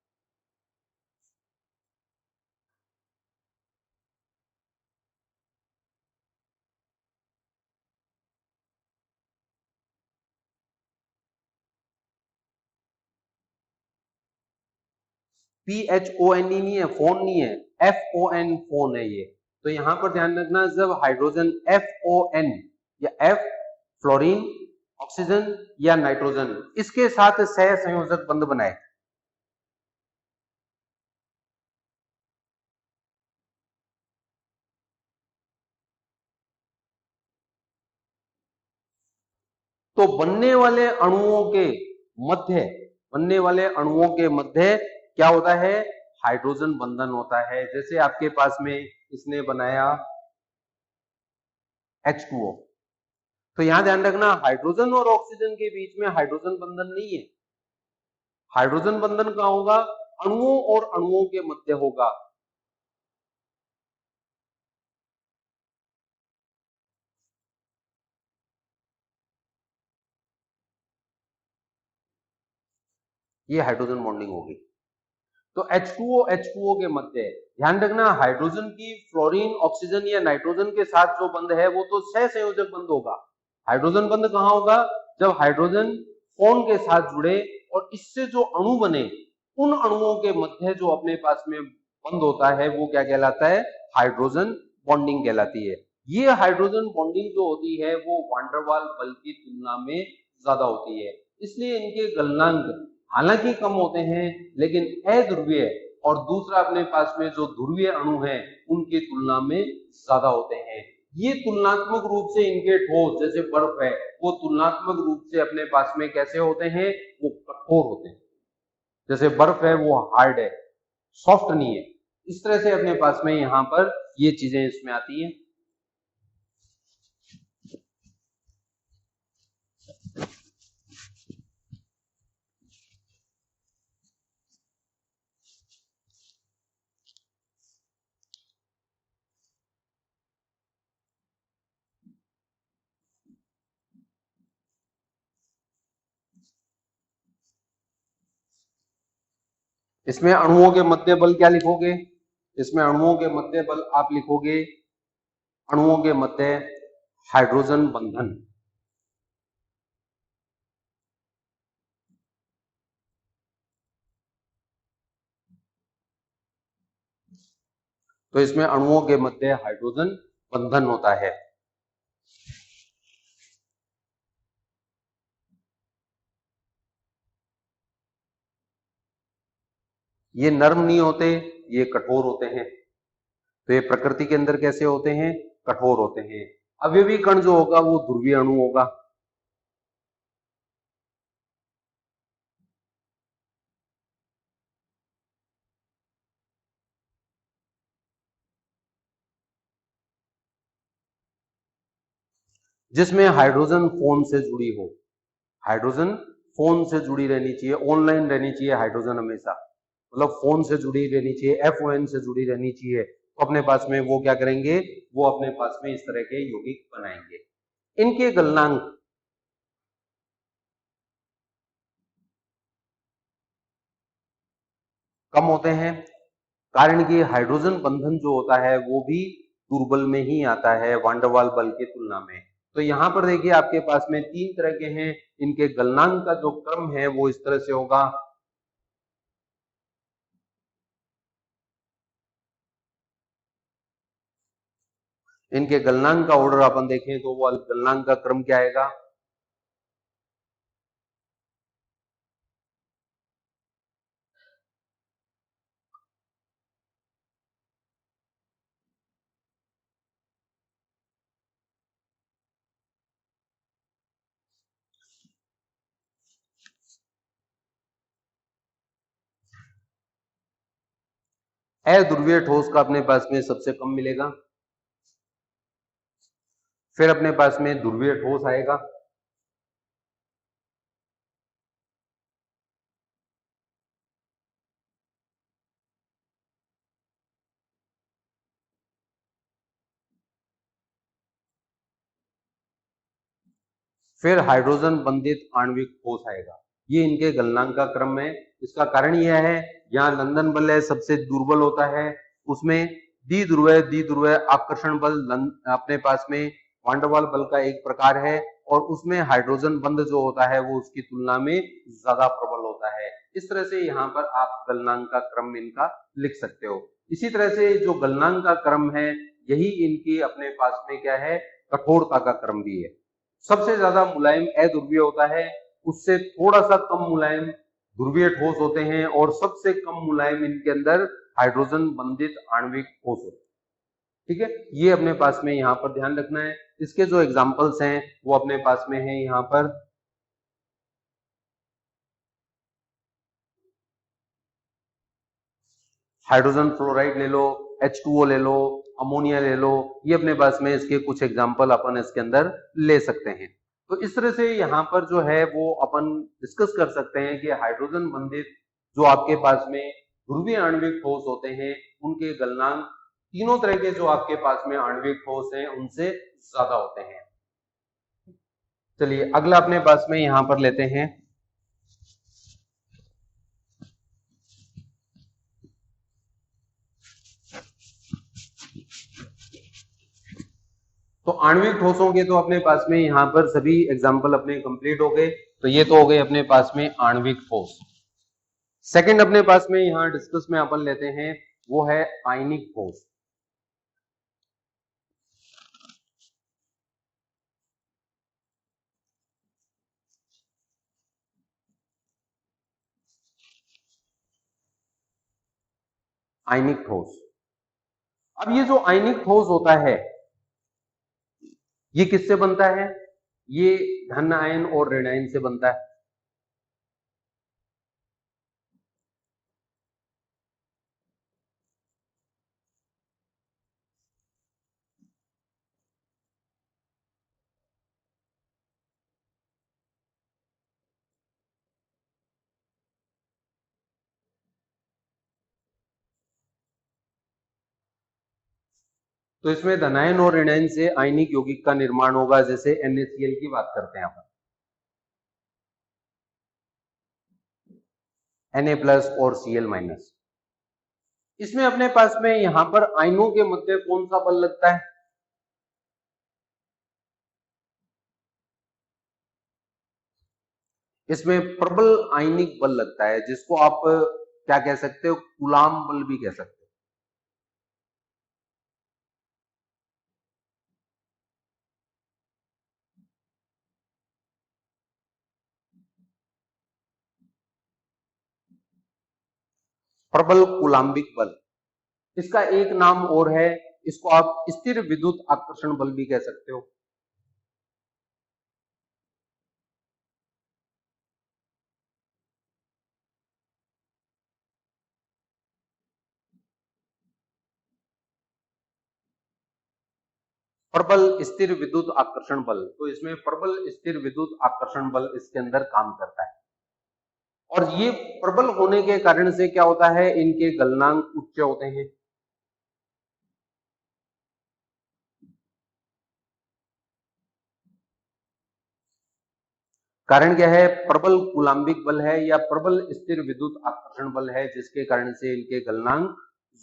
PHON नहीं है, फोन नहीं है, FON फोन है ये। तो यहां पर ध्यान रखना, जब हाइड्रोजन FON या F फ्लोरीन ऑक्सीजन या नाइट्रोजन, इसके साथ सहसंयोजक बंध बनाए। तो मध्य बनने वाले अणुओं के मध्य क्या होता है, हाइड्रोजन बंधन होता है। जैसे आपके पास में इसने बनाया H2O, तो यहां ध्यान रखना हाइड्रोजन और ऑक्सीजन के बीच में हाइड्रोजन बंधन नहीं है। हाइड्रोजन बंधन कहां होगा, अणुओं और अणुओं के मध्य होगा। ये हाइड्रोजन बॉन्डिंग होगी। तो H2O के मध्य ध्यान रखना, हाइड्रोजन की फ्लोरीन, ऑक्सीजन या नाइट्रोजन के साथ जो बंध है वो तो सहसंयोजक बंध होगा। हाइड्रोजन बंध कहां होगा, जब हाइड्रोजन फोन के साथ जुड़े और इससे जो अणु बने, उन अणुओं के मध्य जो अपने पास में बंध होता है वो क्या कहलाता है, हाइड्रोजन बॉन्डिंग कहलाती है। ये हाइड्रोजन बॉन्डिंग जो होती है वो वान डेर वाल बल की तुलना में ज्यादा होती है, इसलिए इनके गलनांक हालांकि कम होते हैं, लेकिन अध्रुवीय और दूसरा अपने पास में जो ध्रुवीय अणु है उनकी तुलना में ज्यादा होते हैं। ये तुलनात्मक रूप से इनके ठोस, जैसे बर्फ है, वो तुलनात्मक रूप से अपने पास में कैसे होते हैं, वो कठोर होते हैं। जैसे बर्फ है वो हार्ड है, सॉफ्ट नहीं है। इस तरह से अपने पास में यहाँ पर ये चीजें इसमें आती हैं। इसमें अणुओं के मध्य बल क्या लिखोगे, इसमें अणुओं के मध्य बल आप लिखोगे, अणुओं के मध्य हाइड्रोजन बंधन। तो इसमें अणुओं के मध्य हाइड्रोजन बंधन होता है। ये नर्म नहीं होते, ये कठोर होते हैं। तो ये प्रकृति के अंदर कैसे होते हैं, कठोर होते हैं। अवयवी कण जो होगा वो ध्रुवीय अणु होगा। जिसमें हाइड्रोजन फोन से जुड़ी हो, हाइड्रोजन फोन से जुड़ी रहनी चाहिए, ऑनलाइन रहनी चाहिए हाइड्रोजन हमेशा, मतलब फोन से जुड़ी रहनी चाहिए, FON से जुड़ी रहनी चाहिए। तो अपने पास में वो क्या करेंगे, वो अपने पास में इस तरह के यौगिक बनाएंगे। इनके गलनांक कम होते हैं, कारण कि हाइड्रोजन बंधन जो होता है वो भी दुर्बल में ही आता है वान डेर वाल बल की तुलना में। तो यहाँ पर देखिए आपके पास में 3 तरह के हैं, इनके गलनांक का जो क्रम है वो इस तरह से होगा। इनके गलनांक का ऑर्डर अपन देखें तो वो गलनांक का क्रम क्या आएगा, अध्रुवीय ठोस का अपने पास में सबसे कम मिलेगा, फिर अपने पास में ध्रुवीय ठोस आएगा, फिर हाइड्रोजन बंधित आणविक ठोस आएगा। ये इनके गलनांक का क्रम है। इसका कारण यह है, यहाँ लंदन बल है सबसे दुर्बल होता है, उसमें द्विध्रुवीय आकर्षण बल अपने पास में वान डेर वाल बल का एक प्रकार है, और उसमें हाइड्रोजन बंध जो होता है वो उसकी तुलना में ज्यादा प्रबल होता है। इस तरह से यहाँ पर आप गलनांक का क्रम इनका लिख सकते हो। इसी तरह से जो गलनांक का क्रम है, यही इनकी अपने पास में क्या है, कठोरता का क्रम भी है। सबसे ज्यादा मुलायम अध्रुवीय होता है, उससे थोड़ा सा कम मुलायम ध्रुवीय ठोस होते हैं, और सबसे कम मुलायम इनके अंदर हाइड्रोजन बंधित आणविक ठोस होते हैं। ठीक है, ये अपने पास में यहाँ पर ध्यान रखना है। इसके जो एग्जाम्पल्स हैं वो अपने पास में है यहाँ पर। हाइड्रोजन फ्लोराइड ले लो, H2O ले लो, अमोनिया ले लो, ये अपने पास में इसके कुछ एग्जाम्पल अपन इसके अंदर ले सकते हैं। तो इस तरह से यहाँ पर जो है वो अपन डिस्कस कर सकते हैं कि हाइड्रोजन बंधित जो आपके पास में ध्रुवीय आणविक ठोस होते हैं उनके गलनांक तीनों तरह के जो आपके पास में आणविक ठोस हैं उनसे ज्यादा होते हैं। चलिए अगला अपने पास में यहाँ पर लेते हैं। तो आणविक ठोसों के तो अपने पास में यहाँ पर सभी एग्जाम्पल अपने कंप्लीट हो गए। तो ये तो हो गए अपने पास में आणविक ठोस। सेकंड अपने पास में यहाँ डिस्कस में अपन लेते हैं वो है आयनिक ठोस। आयनिक ठोस, अब ये जो आयनिक ठोस होता है ये किससे बनता है? ये धन आयन और ऋण आयन से बनता है। तो इसमें धनायन और ऋणायन से आयनिक यौगिक का निर्माण होगा, जैसे NaCl की बात करते हैं अपन, Na+ और Cl-। इसमें अपने पास में यहां पर आयनों के मध्य कौन सा बल लगता है? इसमें प्रबल आयनिक बल लगता है, जिसको आप क्या कह सकते हो? कूलाम बल भी कह सकते हो। प्रबल कूलाम्बिक बल, इसका एक नाम और है, इसको आप स्थिर विद्युत आकर्षण बल भी कह सकते हो। प्रबल स्थिर विद्युत आकर्षण बल, तो इसमें प्रबल स्थिर विद्युत आकर्षण बल इसके अंदर काम करता है। और ये प्रबल होने के कारण से क्या होता है? इनके गलनांक उच्च होते हैं। कारण क्या है? प्रबल कूलाम्बिक बल है या प्रबल स्थिर विद्युत आकर्षण बल है, जिसके कारण से इनके गलनांक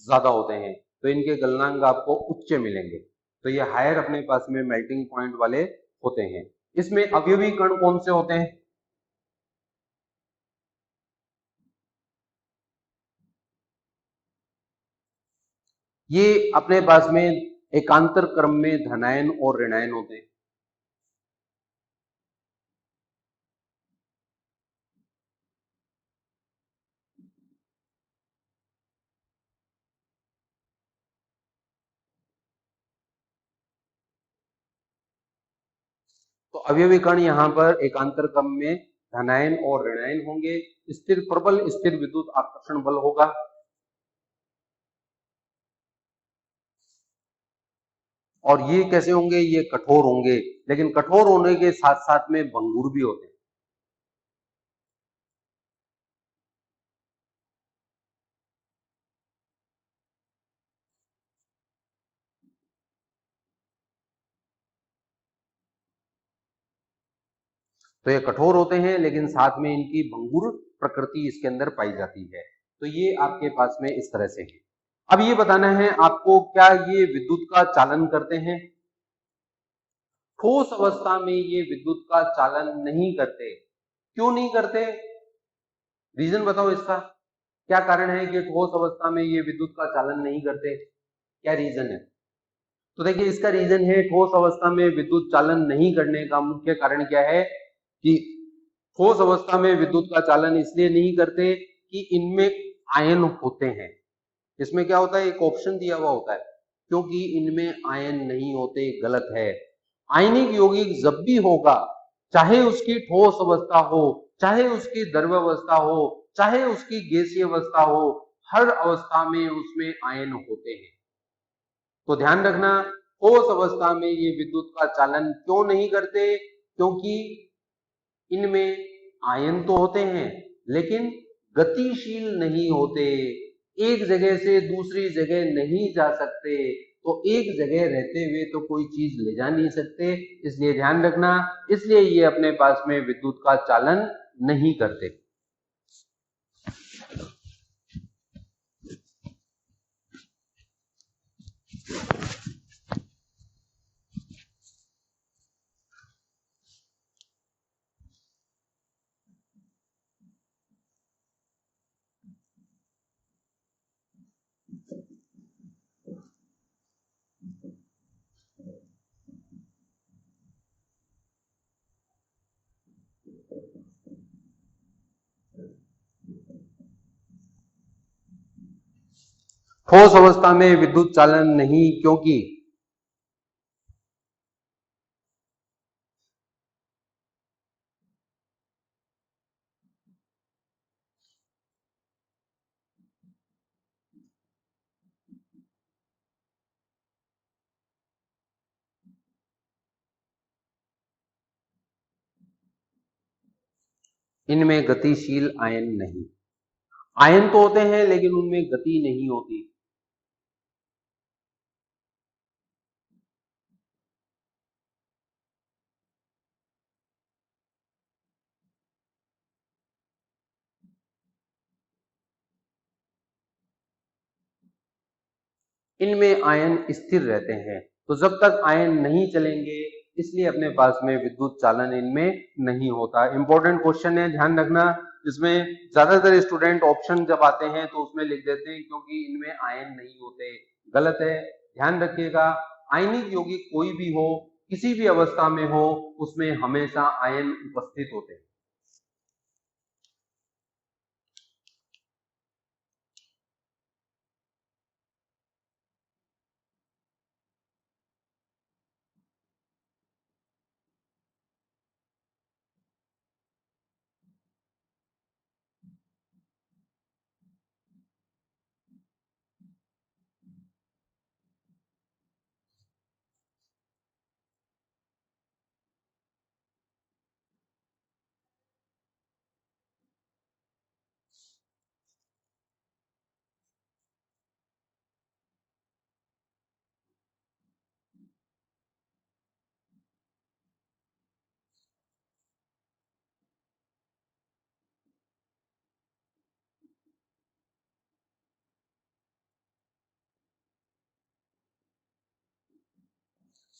ज्यादा होते हैं। तो इनके गलनांक आपको उच्च मिलेंगे। तो ये हायर अपने पास में मेल्टिंग पॉइंट वाले होते हैं। इसमें अवयवी कण कौन से होते हैं? ये अपने पास में एकांतर क्रम में धनायन और ऋणायन होते हैं। तो अवयवी कण यहाँ पर एकांतर क्रम में धनायन और ऋणायन होंगे। स्थिर प्रबल स्थिर विद्युत आकर्षण बल होगा। और ये कैसे होंगे? ये कठोर होंगे, लेकिन कठोर होने के साथ साथ में भंगुर भी होते हैं। तो ये कठोर होते हैं, लेकिन साथ में इनकी भंगुर प्रकृति इसके अंदर पाई जाती है। तो ये आपके पास में इस तरह से है। अब ये बताना है आपको, क्या ये विद्युत का चालन करते हैं? ठोस अवस्था में ये विद्युत का चालन नहीं करते। क्यों नहीं करते? रीजन बताओ इसका, क्या कारण है कि ठोस अवस्था में ये विद्युत का चालन नहीं करते? क्या रीजन है? तो देखिए इसका रीजन है, ठोस अवस्था में विद्युत चालन नहीं करने का मुख्य कारण क्या है कि ठोस अवस्था में विद्युत का चालन इसलिए नहीं करते कि इनमें आयन होते हैं। इसमें क्या होता है, एक ऑप्शन दिया हुआ होता है, क्योंकि इनमें आयन नहीं होते, गलत है। आयनिक यौगिक जब भी होगा, चाहे उसकी ठोस अवस्था हो, चाहे उसकी द्रव अवस्था हो, चाहे उसकी गैसीय अवस्था हो, हर अवस्था में उसमें आयन होते हैं। तो ध्यान रखना, ठोस अवस्था में ये विद्युत का चालन क्यों नहीं करते, क्योंकि इनमें आयन तो होते हैं लेकिन गतिशील नहीं होते, एक जगह से दूसरी जगह नहीं जा सकते, तो एक जगह रहते हुए तो कोई चीज ले जा नहीं सकते, इसलिए ध्यान रखना, इसलिए ये अपने पास में विद्युत का चालन नहीं करते। ठोस अवस्था में विद्युत चालन नहीं, क्योंकि इनमें गतिशील आयन नहीं, आयन तो होते हैं लेकिन उनमें गति नहीं होती। इनमें आयन स्थिर रहते हैं, तो जब तक आयन नहीं चलेंगे इसलिए अपने पास में विद्युत चालन इनमें नहीं होता। इंपॉर्टेंट क्वेश्चन है, ध्यान रखना। इसमें ज्यादातर स्टूडेंट ऑप्शन जब आते हैं तो उसमें लिख देते हैं क्योंकि इनमें आयन नहीं होते, गलत है। ध्यान रखिएगा, आयनिक यौगिक कोई भी हो, किसी भी अवस्था में हो, उसमें हमेशा आयन उपस्थित होते हैं।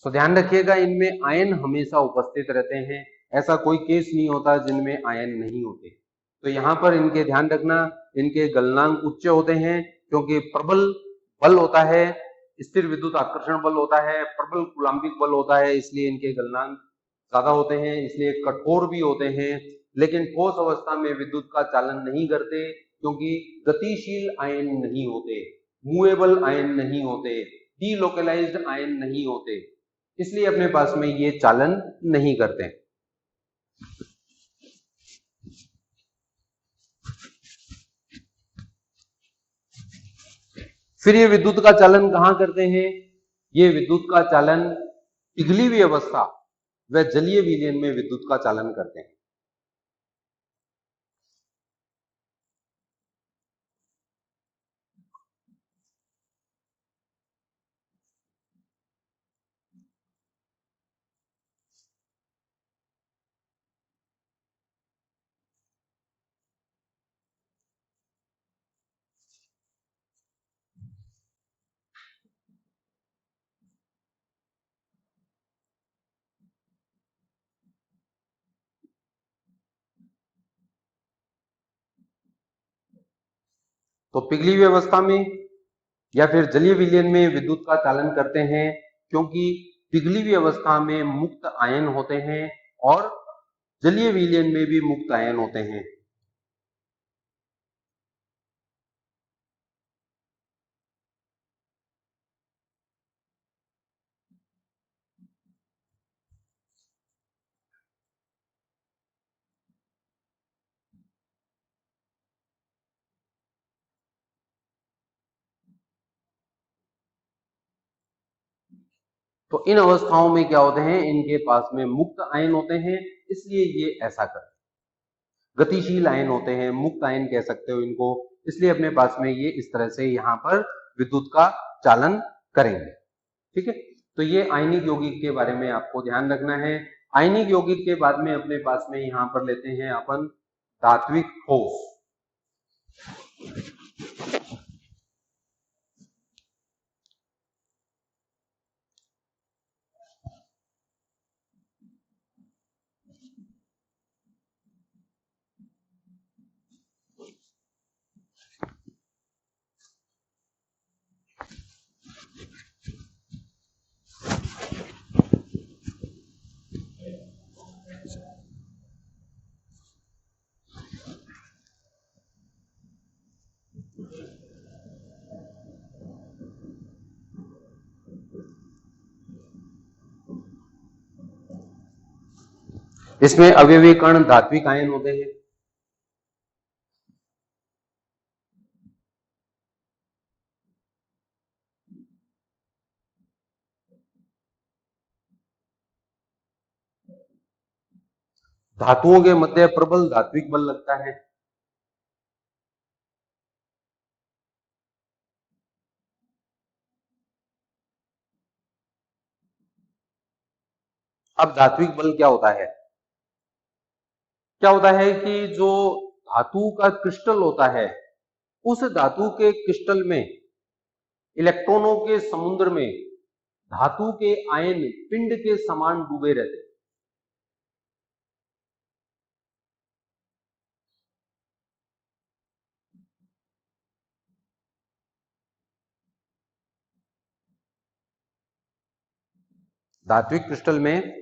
तो ध्यान रखिएगा, इनमें आयन हमेशा उपस्थित रहते हैं, ऐसा कोई केस नहीं होता जिनमें आयन नहीं होते। तो यहाँ पर इनके ध्यान रखना, इनके गलनांक उच्च होते हैं क्योंकि प्रबल बल होता है, स्थिर विद्युत आकर्षण बल होता है, प्रबल कूलाम्बिक बल होता है, इसलिए इनके गलनांक ज्यादा होते हैं, इसलिए कठोर भी होते हैं। लेकिन ठोस अवस्था में विद्युत का चालन नहीं करते क्योंकि गतिशील आयन नहीं होते, मूवेबल आयन नहीं होते, डीलोकलाइज्ड आयन नहीं होते, इसलिए अपने पास में ये चालन नहीं करते। फिर ये विद्युत का चालन कहां करते हैं, ये विद्युत का चालन पिघली हुई अवस्था व जलीय विलयन में विद्युत का चालन करते हैं। तो पिघली हुई अवस्था में या फिर जलीय विलयन में विद्युत का चालन करते हैं क्योंकि पिघली हुई अवस्था में मुक्त आयन होते हैं और जलीय विलयन में भी मुक्त आयन होते हैं। तो इन अवस्थाओं में क्या होते हैं, इनके पास में मुक्त आयन होते हैं, इसलिए ये ऐसा करते हैं। गतिशील आयन होते हैं, मुक्त आयन कह सकते हो इनको, इसलिए अपने पास में ये इस तरह से यहां पर विद्युत का चालन करेंगे। ठीक है, तो ये आयनिक यौगिक के बारे में आपको ध्यान रखना है। आयनिक यौगिक के बाद में अपने पास में यहां पर लेते हैं अपन धात्विक ठोस। इसमें अवयवी कण धात्विक आयन होते हैं। धातुओं के मध्य प्रबल धात्विक बल लगता है। अब धात्विक बल क्या होता है? क्या होता है कि जो धातु का क्रिस्टल होता है, उस धातु के क्रिस्टल में इलेक्ट्रॉनों के समुद्र में धातु के आयन पिंड के समान डूबे रहते हैं। धात्विक क्रिस्टल में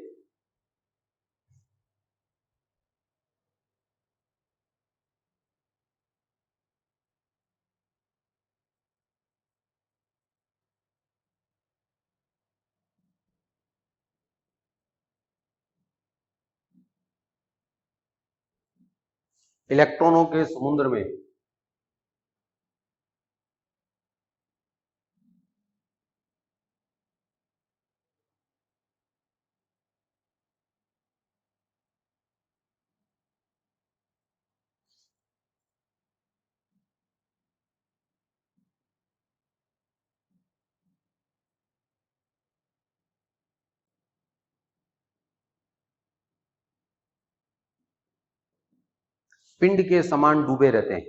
इलेक्ट्रॉनों के समुद्र में पिंड के समान डूबे रहते हैं।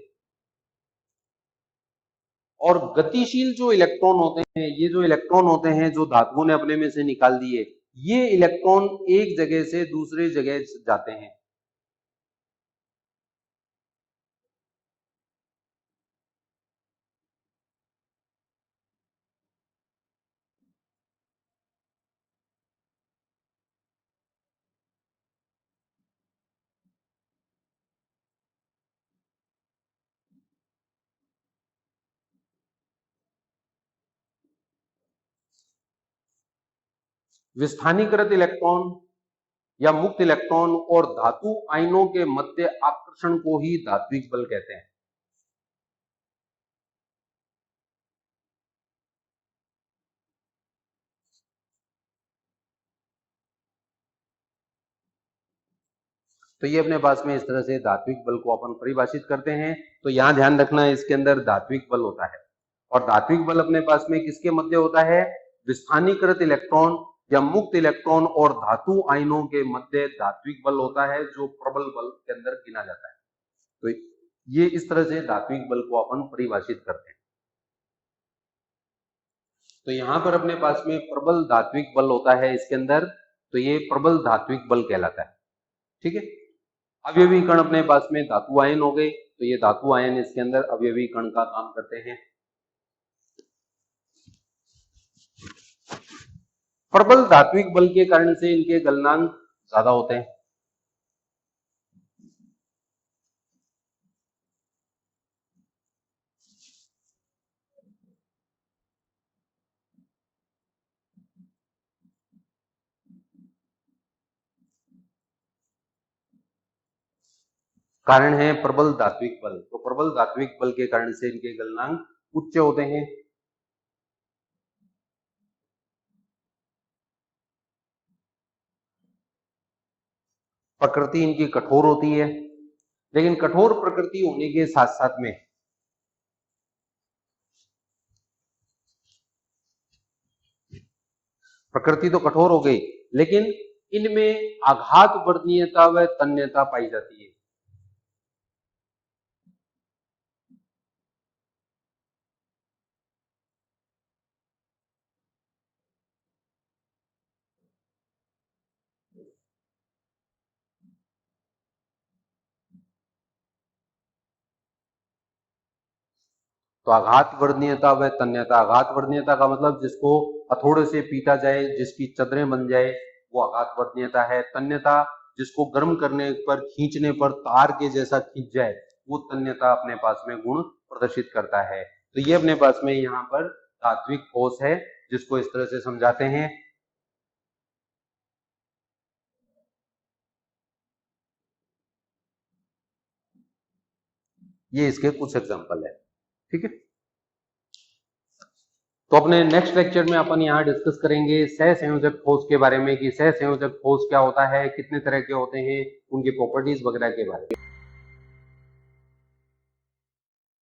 और गतिशील जो इलेक्ट्रॉन होते हैं, ये जो इलेक्ट्रॉन होते हैं जो धातुओं ने अपने में से निकाल दिए, ये इलेक्ट्रॉन एक जगह से दूसरी जगह जाते हैं। विस्थानीकृत इलेक्ट्रॉन या मुक्त इलेक्ट्रॉन और धातु आयनों के मध्य आकर्षण को ही धात्विक बल कहते हैं। तो ये अपने पास में इस तरह से धात्विक बल को अपन परिभाषित करते हैं। तो यहां ध्यान रखना है, इसके अंदर धात्विक बल होता है, और धात्विक बल अपने पास में किसके मध्य होता है? विस्थानीकृत इलेक्ट्रॉन या मुक्त इलेक्ट्रॉन और धातु आयनों के मध्य धात्विक बल होता है, जो प्रबल बल के अंदर गिना जाता है। तो ये इस तरह से धात्विक बल को अपन परिभाषित करते हैं। तो यहां पर अपने पास में प्रबल धात्विक बल होता है इसके अंदर, तो ये प्रबल धात्विक बल कहलाता है। ठीक है, अवयवी कण अपने पास में धातु आयन हो गए, तो ये धातु आयन इसके अंदर अवयवी कण का काम करते हैं। प्रबल धात्विक बल के कारण से इनके गलनांक ज्यादा होते हैं। कारण है प्रबल धात्विक बल, तो प्रबल धात्विक बल के कारण से इनके गलनांक उच्च होते हैं। प्रकृति इनकी कठोर होती है, लेकिन कठोर प्रकृति होने के साथ साथ में प्रकृति तो कठोर हो गई, लेकिन इनमें आघात वर्णनीयता व तन्यता पाई जाती है। तो आघात वर्णनीयता व तन्यता, आघात वर्णनीयता का मतलब जिसको हथौड़े से पीटा जाए, जिसकी चदरें बन जाए, वो आघात वर्णनीयता है। तन्यता जिसको गर्म करने पर, खींचने पर तार के जैसा खींच जाए, वो तन्यता अपने पास में गुण प्रदर्शित करता है। तो ये अपने पास में यहाँ पर धात्विक ठोस है, जिसको इस तरह से समझाते हैं। ये इसके कुछ एग्जांपल है, ठीक है। तो अपने नेक्स्ट लेक्चर में अपन यहाँ डिस्कस करेंगे सहसंयोजक ठोस के बारे में, कि सहसंयोजक ठोस क्या होता है, कितने तरह के होते हैं, उनकी प्रॉपर्टीज वगैरह के बारे में।